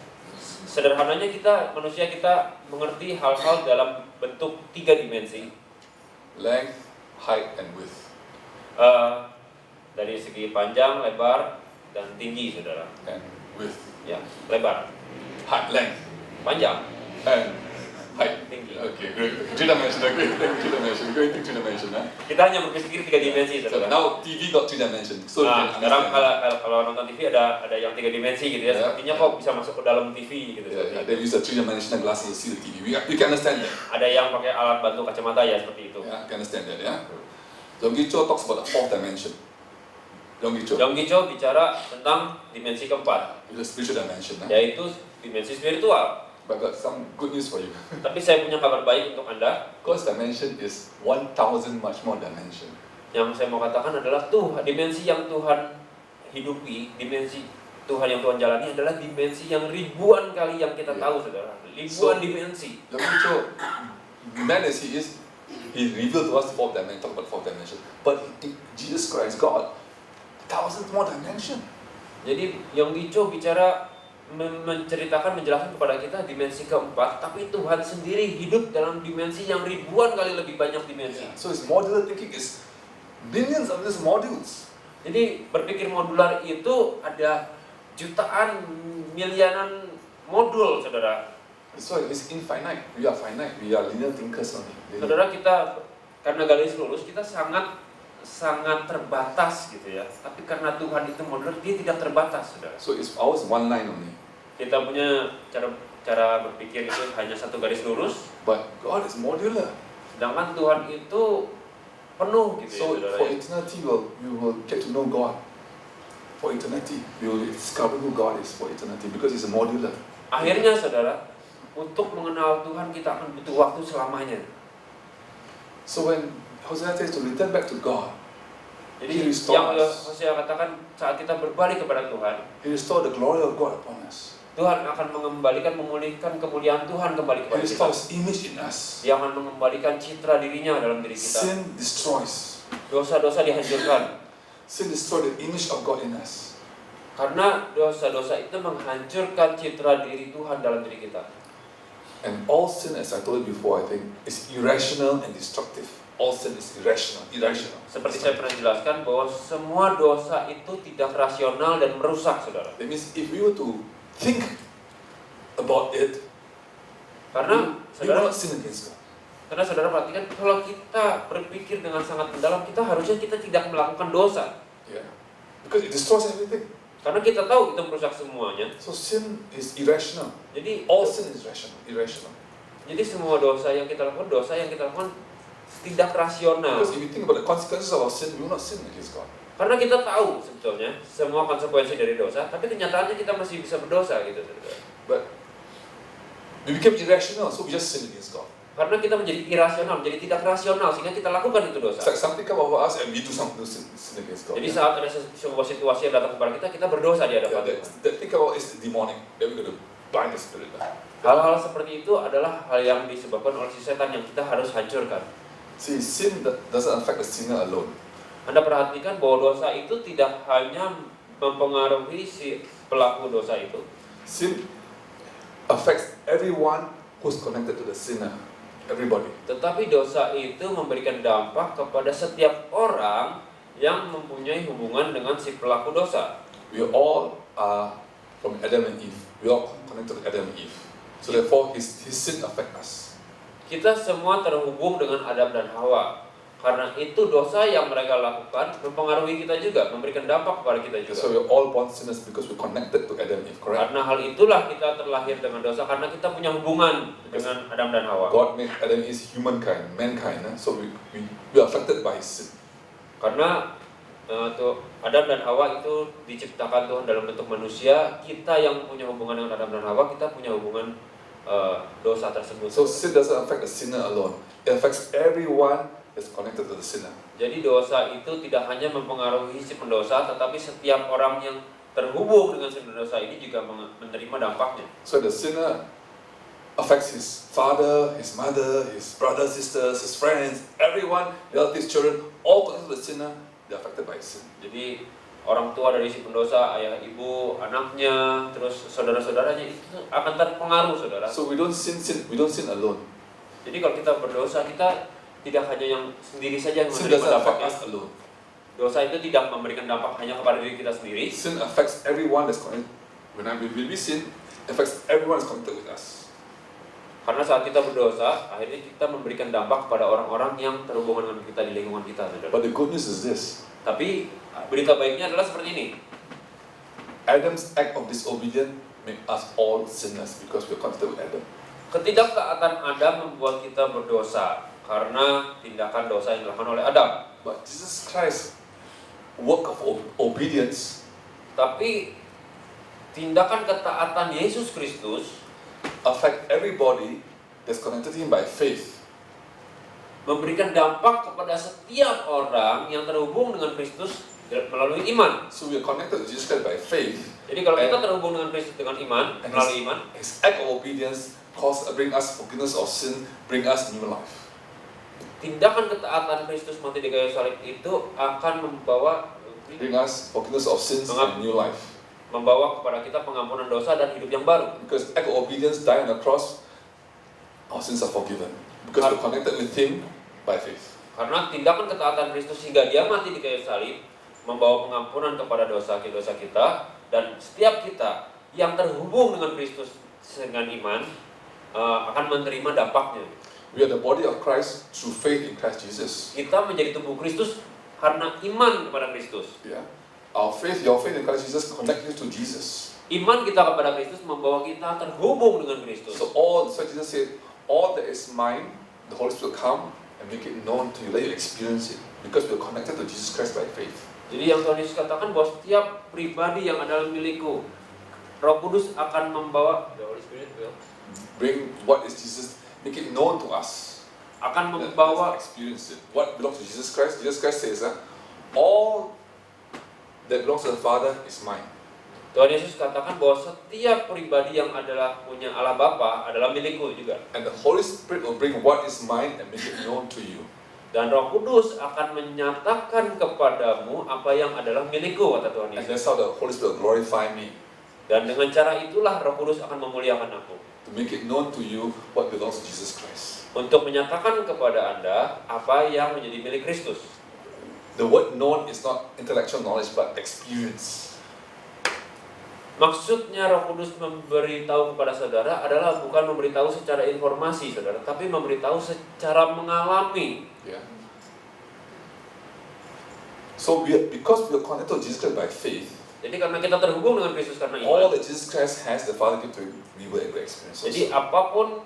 [SPEAKER 2] Sederhananya manusia kita mengerti hal-hal dalam bentuk 3 dimensi.
[SPEAKER 1] Length, height, and width.
[SPEAKER 2] Dari segi panjang, lebar, dan tinggi, saudara.
[SPEAKER 1] And width,
[SPEAKER 2] Ya, lebar,
[SPEAKER 1] height, length,
[SPEAKER 2] panjang,
[SPEAKER 1] and height.
[SPEAKER 2] tinggi.
[SPEAKER 1] Okay, great. 3 dimension. Okay, 3 dimension. We're going to 3 dimension, huh?
[SPEAKER 2] Kita hanya berpikir 3 dimensi,
[SPEAKER 1] So
[SPEAKER 2] saudara.
[SPEAKER 1] now TV got 3 dimension. So you
[SPEAKER 2] Nah,
[SPEAKER 1] can
[SPEAKER 2] sekarang
[SPEAKER 1] understand.
[SPEAKER 2] kalau nonton TV ada yang 3 dimensi gitu ya.
[SPEAKER 1] Ya.
[SPEAKER 2] Sepertinya kok bisa masuk ke dalam TV gitu.
[SPEAKER 1] Yeah, they use the 3-dimensional glasses to see the TV. We can understand that.
[SPEAKER 2] Ada yang pakai alat bantu kacamata ya seperti itu.
[SPEAKER 1] Yeah, can understand that. Yeah. Yonggi Cho talks about the 4th dimension. Yonggi Cho,
[SPEAKER 2] Yonggi Cho bicara tentang dimensi keempat,
[SPEAKER 1] it's a spiritual dimension. Huh?
[SPEAKER 2] yaitu dimensi spiritual.
[SPEAKER 1] But I got some good news for you.
[SPEAKER 2] Tapi saya punya kabar baik untuk Anda.
[SPEAKER 1] God's dimension is 1,000 much more dimension.
[SPEAKER 2] Yang saya mau katakan adalah dimensi yang Tuhan hidupi, dimensi Tuhan yang Tuhan jalani adalah dimensi yang ribuan kali yang kita tahu, saudara. Ribuan dimensi.
[SPEAKER 1] Yonggi Cho, man as he is, he revealed to us the 4th dimension, talk about 4th dimension. But Jesus Christ, God, 1,000 more dimension.
[SPEAKER 2] Jadi Yonggi Cho bicara menjelaskan kepada kita dimensi keempat, tapi Tuhan sendiri hidup dalam dimensi yang ribuan kali lebih banyak dimensi.
[SPEAKER 1] Yeah. So his modular thinking is billions of these modules.
[SPEAKER 2] Jadi berpikir modular itu ada jutaan, miliaran modul, saudara.
[SPEAKER 1] So it's infinite. We are finite. We are linear thinkers only.
[SPEAKER 2] Saudara, kita karena garis lurus kita sangat terbatas gitu ya. Tapi karena Tuhan itu modular, dia tidak terbatas, saudara.
[SPEAKER 1] So it's ours one line only.
[SPEAKER 2] Kita punya cara berpikir itu hanya satu garis lurus,
[SPEAKER 1] But God is modular.
[SPEAKER 2] sedangkan Tuhan itu penuh gitu
[SPEAKER 1] So
[SPEAKER 2] ya, saudara.
[SPEAKER 1] for eternity, you will get to know God. For eternity, you will discover who God is for eternity because He's a modular.
[SPEAKER 2] Akhirnya, saudara, untuk mengenal Tuhan kita akan butuh waktu selamanya.
[SPEAKER 1] So when Hosea says to return back to God,
[SPEAKER 2] Jadi
[SPEAKER 1] He restores
[SPEAKER 2] yang
[SPEAKER 1] us.
[SPEAKER 2] Hosea katakan saat kita berbalik kepada Tuhan,
[SPEAKER 1] He restored the glory of God upon us.
[SPEAKER 2] Tuhan akan memulihkan kemuliaan Tuhan kembali
[SPEAKER 1] He
[SPEAKER 2] kepada kita.
[SPEAKER 1] restores image in us.
[SPEAKER 2] Dia akan mengembalikan citra dirinya dalam diri kita.
[SPEAKER 1] Sin destroys.
[SPEAKER 2] Dosa-dosa dihancurkan.
[SPEAKER 1] Sin destroyed the image of God in us.
[SPEAKER 2] Karena dosa-dosa itu menghancurkan citra diri Tuhan dalam diri kita.
[SPEAKER 1] And all sin, as I told you before, I think, is irrational and destructive. All sin is irrational.
[SPEAKER 2] Seperti saya pernah jelaskan bahwa semua dosa itu tidak rasional dan merusak, saudara.
[SPEAKER 1] That means if we were to think about it,
[SPEAKER 2] Karena
[SPEAKER 1] we will
[SPEAKER 2] saudara,
[SPEAKER 1] not sin against God.
[SPEAKER 2] karena saudara perhatikan, kalau kita berpikir dengan sangat mendalam, kita harusnya kita tidak melakukan dosa.
[SPEAKER 1] Yeah. Because it destroys everything.
[SPEAKER 2] Karena kita tahu itu merusak semuanya.
[SPEAKER 1] So sin is irrational.
[SPEAKER 2] Jadi
[SPEAKER 1] All sin is irrational.
[SPEAKER 2] Jadi semua dosa yang kita lakukan tidak rasional.
[SPEAKER 1] Because if you think about the consequences of our sin, we will not sin against God.
[SPEAKER 2] Karena kita tahu sebetulnya semua konsekuensi dari dosa, tapi kenyataannya kita masih bisa berdosa gitu, saudara.
[SPEAKER 1] But we became irrational, so we just sin against God.
[SPEAKER 2] Karena kita menjadi irasional, menjadi tidak rasional, sehingga kita lakukan itu dosa.
[SPEAKER 1] It's like something come over us and we do something to sin against God.
[SPEAKER 2] Jadi saat ada sebuah situasi yang datang kepada kita, kita berdosa di hadapan Tuhan.
[SPEAKER 1] That think about is demonic. Then we're going to bind the spirit.
[SPEAKER 2] Hal-hal seperti itu adalah hal yang disebabkan oleh si setan yang kita harus hancurkan.
[SPEAKER 1] See, sin doesn't affect the sinner alone.
[SPEAKER 2] Anda perhatikan bahwa dosa itu tidak hanya mempengaruhi si pelaku dosa itu.
[SPEAKER 1] Sin affects everyone who's connected to the sinner. Everybody.
[SPEAKER 2] Tetapi dosa itu memberikan dampak kepada setiap orang yang mempunyai hubungan dengan si pelaku dosa.
[SPEAKER 1] We all are from Adam and Eve. We all connected to Adam and Eve. So therefore, his sin affects us.
[SPEAKER 2] Kita semua terhubung dengan Adam dan Hawa. Karena itu dosa yang mereka lakukan mempengaruhi kita juga, memberikan dampak kepada kita juga.
[SPEAKER 1] So we're all born sinners because we're connected to Adam and Eve, correct?
[SPEAKER 2] Karena hal itulah kita terlahir dengan dosa, karena kita punya hubungan dengan Adam dan Hawa.
[SPEAKER 1] God made Adam and Eve humankind, mankind. So we are affected by his sin.
[SPEAKER 2] Karena Adam dan Hawa itu diciptakan Tuhan dalam bentuk manusia. Kita yang punya hubungan dengan Adam dan Hawa, kita punya hubungan dosa tersebut.
[SPEAKER 1] So sin doesn't affect the sinner alone. It affects everyone that's connected to the sinner.
[SPEAKER 2] Jadi dosa itu tidak hanya mempengaruhi si pendosa, tetapi setiap orang yang terhubung dengan si pendosa ini juga menerima dampaknya.
[SPEAKER 1] So the sinner affects his father, his mother, his brothers, sisters, his friends, everyone, relatives, children, all connected to the sinner, they're affected by sin.
[SPEAKER 2] Jadi orang tua dari si pendosa, ayah, ibu, anaknya, terus saudara-saudaranya itu akan terpengaruh, saudara.
[SPEAKER 1] So we don't sin alone.
[SPEAKER 2] Jadi kalau kita berdosa, kita tidak hanya yang sendiri saja yang
[SPEAKER 1] Sin
[SPEAKER 2] menerima
[SPEAKER 1] doesn't affect
[SPEAKER 2] dampaknya.
[SPEAKER 1] us alone.
[SPEAKER 2] Dosa itu tidak memberikan dampak hanya kepada diri kita sendiri.
[SPEAKER 1] Sin affects everyone that's connected. When we sin, it affects everyone that's connected with us.
[SPEAKER 2] Karena saat kita berdosa, akhirnya kita memberikan dampak kepada orang-orang yang terhubungan dengan kita di lingkungan kita, saudara.
[SPEAKER 1] But the good news is this.
[SPEAKER 2] Tapi berita baiknya adalah seperti ini.
[SPEAKER 1] Adam's act of disobedience made us all sinners because we're connected with Adam.
[SPEAKER 2] Ketidaktaatan Adam membuat kita berdosa karena tindakan dosa yang dilakukan oleh Adam.
[SPEAKER 1] But Jesus Christ's work of obedience
[SPEAKER 2] Tapi tindakan ketaatan Yesus Kristus
[SPEAKER 1] affect everybody that's connected to him by faith.
[SPEAKER 2] memberikan dampak kepada setiap orang yang terhubung dengan Kristus melalui iman.
[SPEAKER 1] So we are connected to Jesus Christ by faith.
[SPEAKER 2] Jadi kalau kita terhubung dengan Kristus dengan iman, melalui iman,
[SPEAKER 1] His act of obedience bring us forgiveness of sin, bring us new life.
[SPEAKER 2] tindakan ketaatan Kristus mati di kayu salib itu akan
[SPEAKER 1] Bring us forgiveness of sins and new life.
[SPEAKER 2] membawa kepada kita pengampunan dosa dan hidup yang baru.
[SPEAKER 1] Because act of obedience, die on the cross, our sins are forgiven. Because we're connected with him by faith.
[SPEAKER 2] Karena tindakan ketaatan Kristus hingga dia mati di kayu salib membawa pengampunan kepada dosa-dosa kita, dan setiap kita yang terhubung dengan Kristus dengan iman akan menerima dampaknya.
[SPEAKER 1] We are the body of Christ through faith in Christ Jesus.
[SPEAKER 2] Kita menjadi tubuh Kristus karena iman kepada Kristus.
[SPEAKER 1] Yeah. Your faith in Christ Jesus connects you to Jesus.
[SPEAKER 2] Iman kita kepada Kristus membawa kita terhubung dengan Kristus.
[SPEAKER 1] So Jesus said, all that is mine, the Holy Spirit will come and make it known to you, let you experience it. Because we are connected to Jesus Christ by faith.
[SPEAKER 2] Jadi yang Tuhan Yesus katakan bahwa setiap pribadi yang adalah milikku, Roh Kudus akan membawa, the Holy Spirit will
[SPEAKER 1] Bring what is Jesus, make it known to us.
[SPEAKER 2] akan
[SPEAKER 1] Let's
[SPEAKER 2] membawa.
[SPEAKER 1] experience it. What belongs to Jesus Christ? Jesus Christ says, all that belongs to the Father is mine.
[SPEAKER 2] Tuhan Yesus katakan bahwa setiap pribadi yang adalah punya Allah Bapa adalah milikku juga.
[SPEAKER 1] And the Holy Spirit will bring what is mine and make it known to you.
[SPEAKER 2] Dan Roh Kudus akan menyatakan kepadamu apa yang adalah milikku, kata Tuhan
[SPEAKER 1] And
[SPEAKER 2] Yesus.
[SPEAKER 1] that's how the Holy Spirit will glorify me.
[SPEAKER 2] Dan dengan cara itulah Roh Kudus akan memuliakan aku.
[SPEAKER 1] To make it known to you what belongs to Jesus Christ.
[SPEAKER 2] Untuk menyatakan kepada Anda apa yang menjadi milik Kristus.
[SPEAKER 1] The word known is not intellectual knowledge but experience.
[SPEAKER 2] Maksudnya Roh Kudus memberitahu kepada saudara adalah bukan memberitahu secara informasi saudara, tapi memberitahu secara mengalami.
[SPEAKER 1] Yeah. So because we are connected to Jesus Christ by faith,
[SPEAKER 2] Jadi karena kita terhubung dengan Kristus karena
[SPEAKER 1] all
[SPEAKER 2] iman.
[SPEAKER 1] that Jesus Christ has, the Father gives to him, we will experience.
[SPEAKER 2] Jadi apapun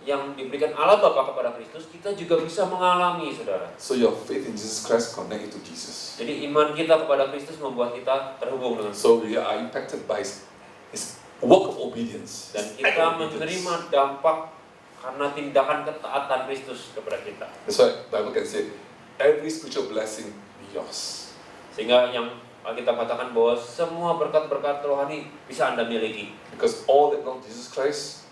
[SPEAKER 2] yang diberikan Allah Bapa kepada Kristus, kita juga bisa mengalami saudara.
[SPEAKER 1] So your faith in Jesus Christ connect you to Jesus.
[SPEAKER 2] Jadi iman kita kepada Kristus membuat kita terhubung dengan Kristus.
[SPEAKER 1] So we are impacted by his work of obedience.
[SPEAKER 2] Dan
[SPEAKER 1] his act
[SPEAKER 2] kita
[SPEAKER 1] of obedience.
[SPEAKER 2] menerima dampak karena tindakan ketaatan Kristus kepada kita.
[SPEAKER 1] That's why Bible can say every spiritual blessing be yours.
[SPEAKER 2] Sehingga yang kita katakan bahwa semua berkat-berkat rohani bisa Anda miliki.
[SPEAKER 1] Because all that belongs to Jesus Christ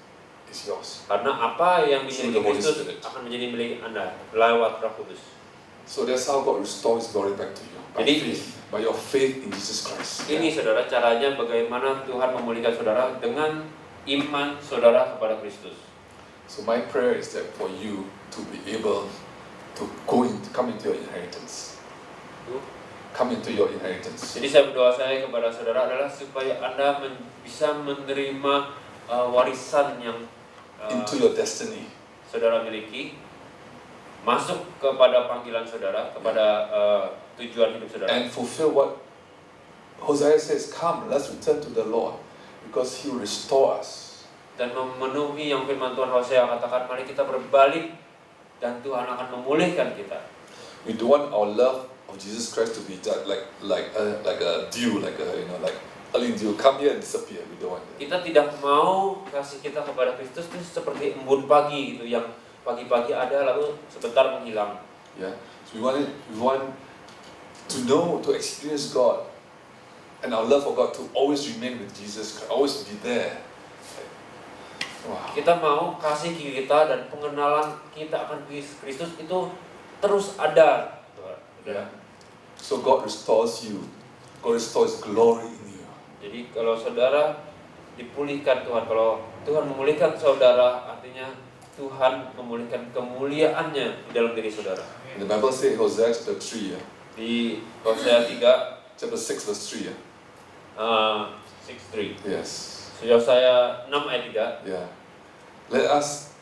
[SPEAKER 1] is yours.
[SPEAKER 2] Karena apa yang dimiliki
[SPEAKER 1] Through the Holy
[SPEAKER 2] Kristus
[SPEAKER 1] Spirit.
[SPEAKER 2] akan menjadi milik Anda lewat Roh Kudus.
[SPEAKER 1] So that's how God restores His glory back to you. By
[SPEAKER 2] Jadi,
[SPEAKER 1] faith. By your faith in Jesus Christ.
[SPEAKER 2] Ini saudara caranya bagaimana Tuhan memulihkan saudara dengan iman saudara kepada Kristus.
[SPEAKER 1] So my prayer is that for you to be able to come into your inheritance. Come into your inheritance.
[SPEAKER 2] Jadi saya berdoa saya kepada saudara adalah supaya Anda bisa menerima warisan yang
[SPEAKER 1] Into your destiny.
[SPEAKER 2] saudara miliki, masuk kepada panggilan saudara, kepada tujuan hidup saudara.
[SPEAKER 1] And fulfill what Hosea says, come, let's return to the Lord. Because He will restore us.
[SPEAKER 2] Dan memenuhi yang firman Tuhan Hosea katakan, mari kita berbalik dan Tuhan akan memulihkan kita.
[SPEAKER 1] We don't want our love of Jesus Christ to be just like a dew, like early dew, come here and disappear. We don't want that.
[SPEAKER 2] Kita tidak mau kasih kita kepada Kristus itu seperti embun pagi gitu, yang pagi-pagi ada lalu sebentar menghilang.
[SPEAKER 1] Yeah. So we want to know, to experience God, and our love for God to always remain with Jesus Christ, always be there. Wow.
[SPEAKER 2] Kita mau kasih kita dan pengenalan kita akan Kristus itu terus ada.
[SPEAKER 1] Yeah. So God restores you. God restores glory in you.
[SPEAKER 2] Jadi kalau saudara dipulihkan Tuhan, kalau Tuhan memulihkan saudara, artinya Tuhan memulihkan kemuliaannya di dalam diri saudara.
[SPEAKER 1] And the Bible says Hosea chapter 3,
[SPEAKER 2] Di Hosea 3
[SPEAKER 1] chapter 6 verse 3.
[SPEAKER 2] 6:3.
[SPEAKER 1] Yes.
[SPEAKER 2] Hosea 6 ayat 3.
[SPEAKER 1] Yeah. Let us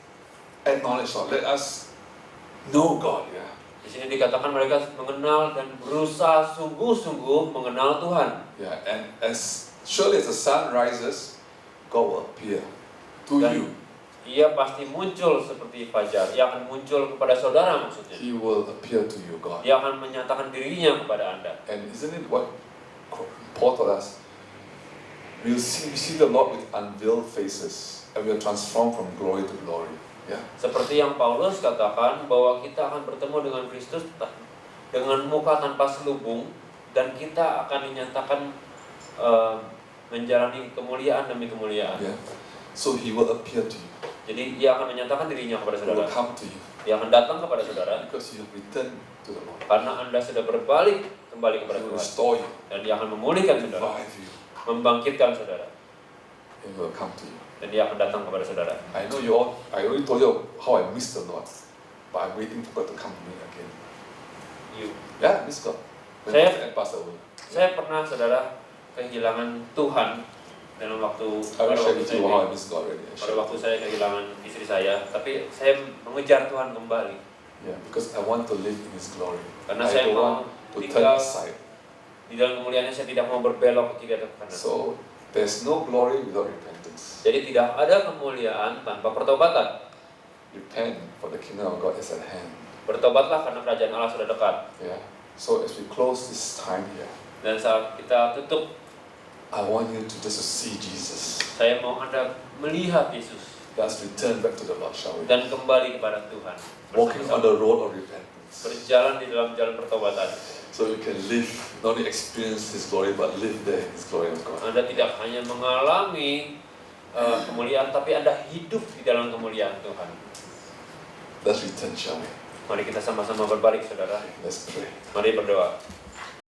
[SPEAKER 1] acknowledge God. Let us know God. Yeah.
[SPEAKER 2] Di sini dikatakan mereka mengenal dan berusaha sungguh-sungguh mengenal Tuhan.
[SPEAKER 1] Yeah. And as surely as the sun rises, God will appear to
[SPEAKER 2] Dan
[SPEAKER 1] you.
[SPEAKER 2] Ia pasti muncul seperti fajar. Ia akan muncul kepada saudara maksudnya.
[SPEAKER 1] He will appear to you, God.
[SPEAKER 2] Dia akan menyatakan dirinya kepada Anda.
[SPEAKER 1] And isn't it what Paul told us? We see the Lord with unveiled faces, and we are transformed from glory to glory. Yeah.
[SPEAKER 2] Seperti yang Paulus katakan bahwa kita akan bertemu dengan Kristus dengan muka tanpa selubung, dan kita akan dinyatakan menjalani kemuliaan demi kemuliaan.
[SPEAKER 1] Yeah. So He will appear to you.
[SPEAKER 2] Jadi Ia akan menyatakan dirinya kepada
[SPEAKER 1] He will
[SPEAKER 2] saudara.
[SPEAKER 1] come to you
[SPEAKER 2] Dia akan datang kepada saudara
[SPEAKER 1] because you have returned to the Lord.
[SPEAKER 2] karena Anda sudah berbalik kembali kepada
[SPEAKER 1] He will
[SPEAKER 2] Tuhan,
[SPEAKER 1] restore you,
[SPEAKER 2] dan Dia akan memulihkan saudara,
[SPEAKER 1] revive you,
[SPEAKER 2] membangkitkan saudara,
[SPEAKER 1] and He will come to you.
[SPEAKER 2] dan Dia akan datang kepada saudara.
[SPEAKER 1] I know you all. I already told you how I miss the Lord, but I'm waiting for God to come to me again. Yeah, I miss God. When
[SPEAKER 2] Saya-
[SPEAKER 1] I pass away.
[SPEAKER 2] Saya pernah saudara kehilangan Tuhan dalam waktu
[SPEAKER 1] I will share with
[SPEAKER 2] saya,
[SPEAKER 1] you how I miss God already.
[SPEAKER 2] pada waktu saya kehilangan istri saya, tapi saya mengejar Tuhan kembali
[SPEAKER 1] Yeah, because I want to live in His glory.
[SPEAKER 2] karena
[SPEAKER 1] I
[SPEAKER 2] saya
[SPEAKER 1] don't
[SPEAKER 2] mau
[SPEAKER 1] want to turn
[SPEAKER 2] tinggal
[SPEAKER 1] aside.
[SPEAKER 2] di dalam kemuliaannya. Saya tidak mau berbelok ke kiri atau ke kanan.
[SPEAKER 1] So there's no glory without repentance.
[SPEAKER 2] Jadi tidak ada kemuliaan tanpa pertobatan.
[SPEAKER 1] Repent, for the kingdom of God is at hand.
[SPEAKER 2] Bertobatlah karena kerajaan Allah sudah dekat.
[SPEAKER 1] Yeah. So as we close this time here,
[SPEAKER 2] Dan saat kita tutup,
[SPEAKER 1] I want you to just see Jesus.
[SPEAKER 2] saya mau Anda melihat Yesus.
[SPEAKER 1] Let's return back to the Lord, shall we?
[SPEAKER 2] dan kembali kepada Tuhan.
[SPEAKER 1] Walking on
[SPEAKER 2] Bersama-sama.
[SPEAKER 1] the road of repentance.
[SPEAKER 2] Berjalan di dalam jalan pertobatan.
[SPEAKER 1] So you can live, not only experience His glory, but live there in His glory of God.
[SPEAKER 2] Anda tidak hanya mengalami kemuliaan, tapi Anda hidup di dalam kemuliaan Tuhan.
[SPEAKER 1] Let's return, shall we?
[SPEAKER 2] Mari kita sama-sama berbalik, saudara.
[SPEAKER 1] Let's pray.
[SPEAKER 2] Mari berdoa.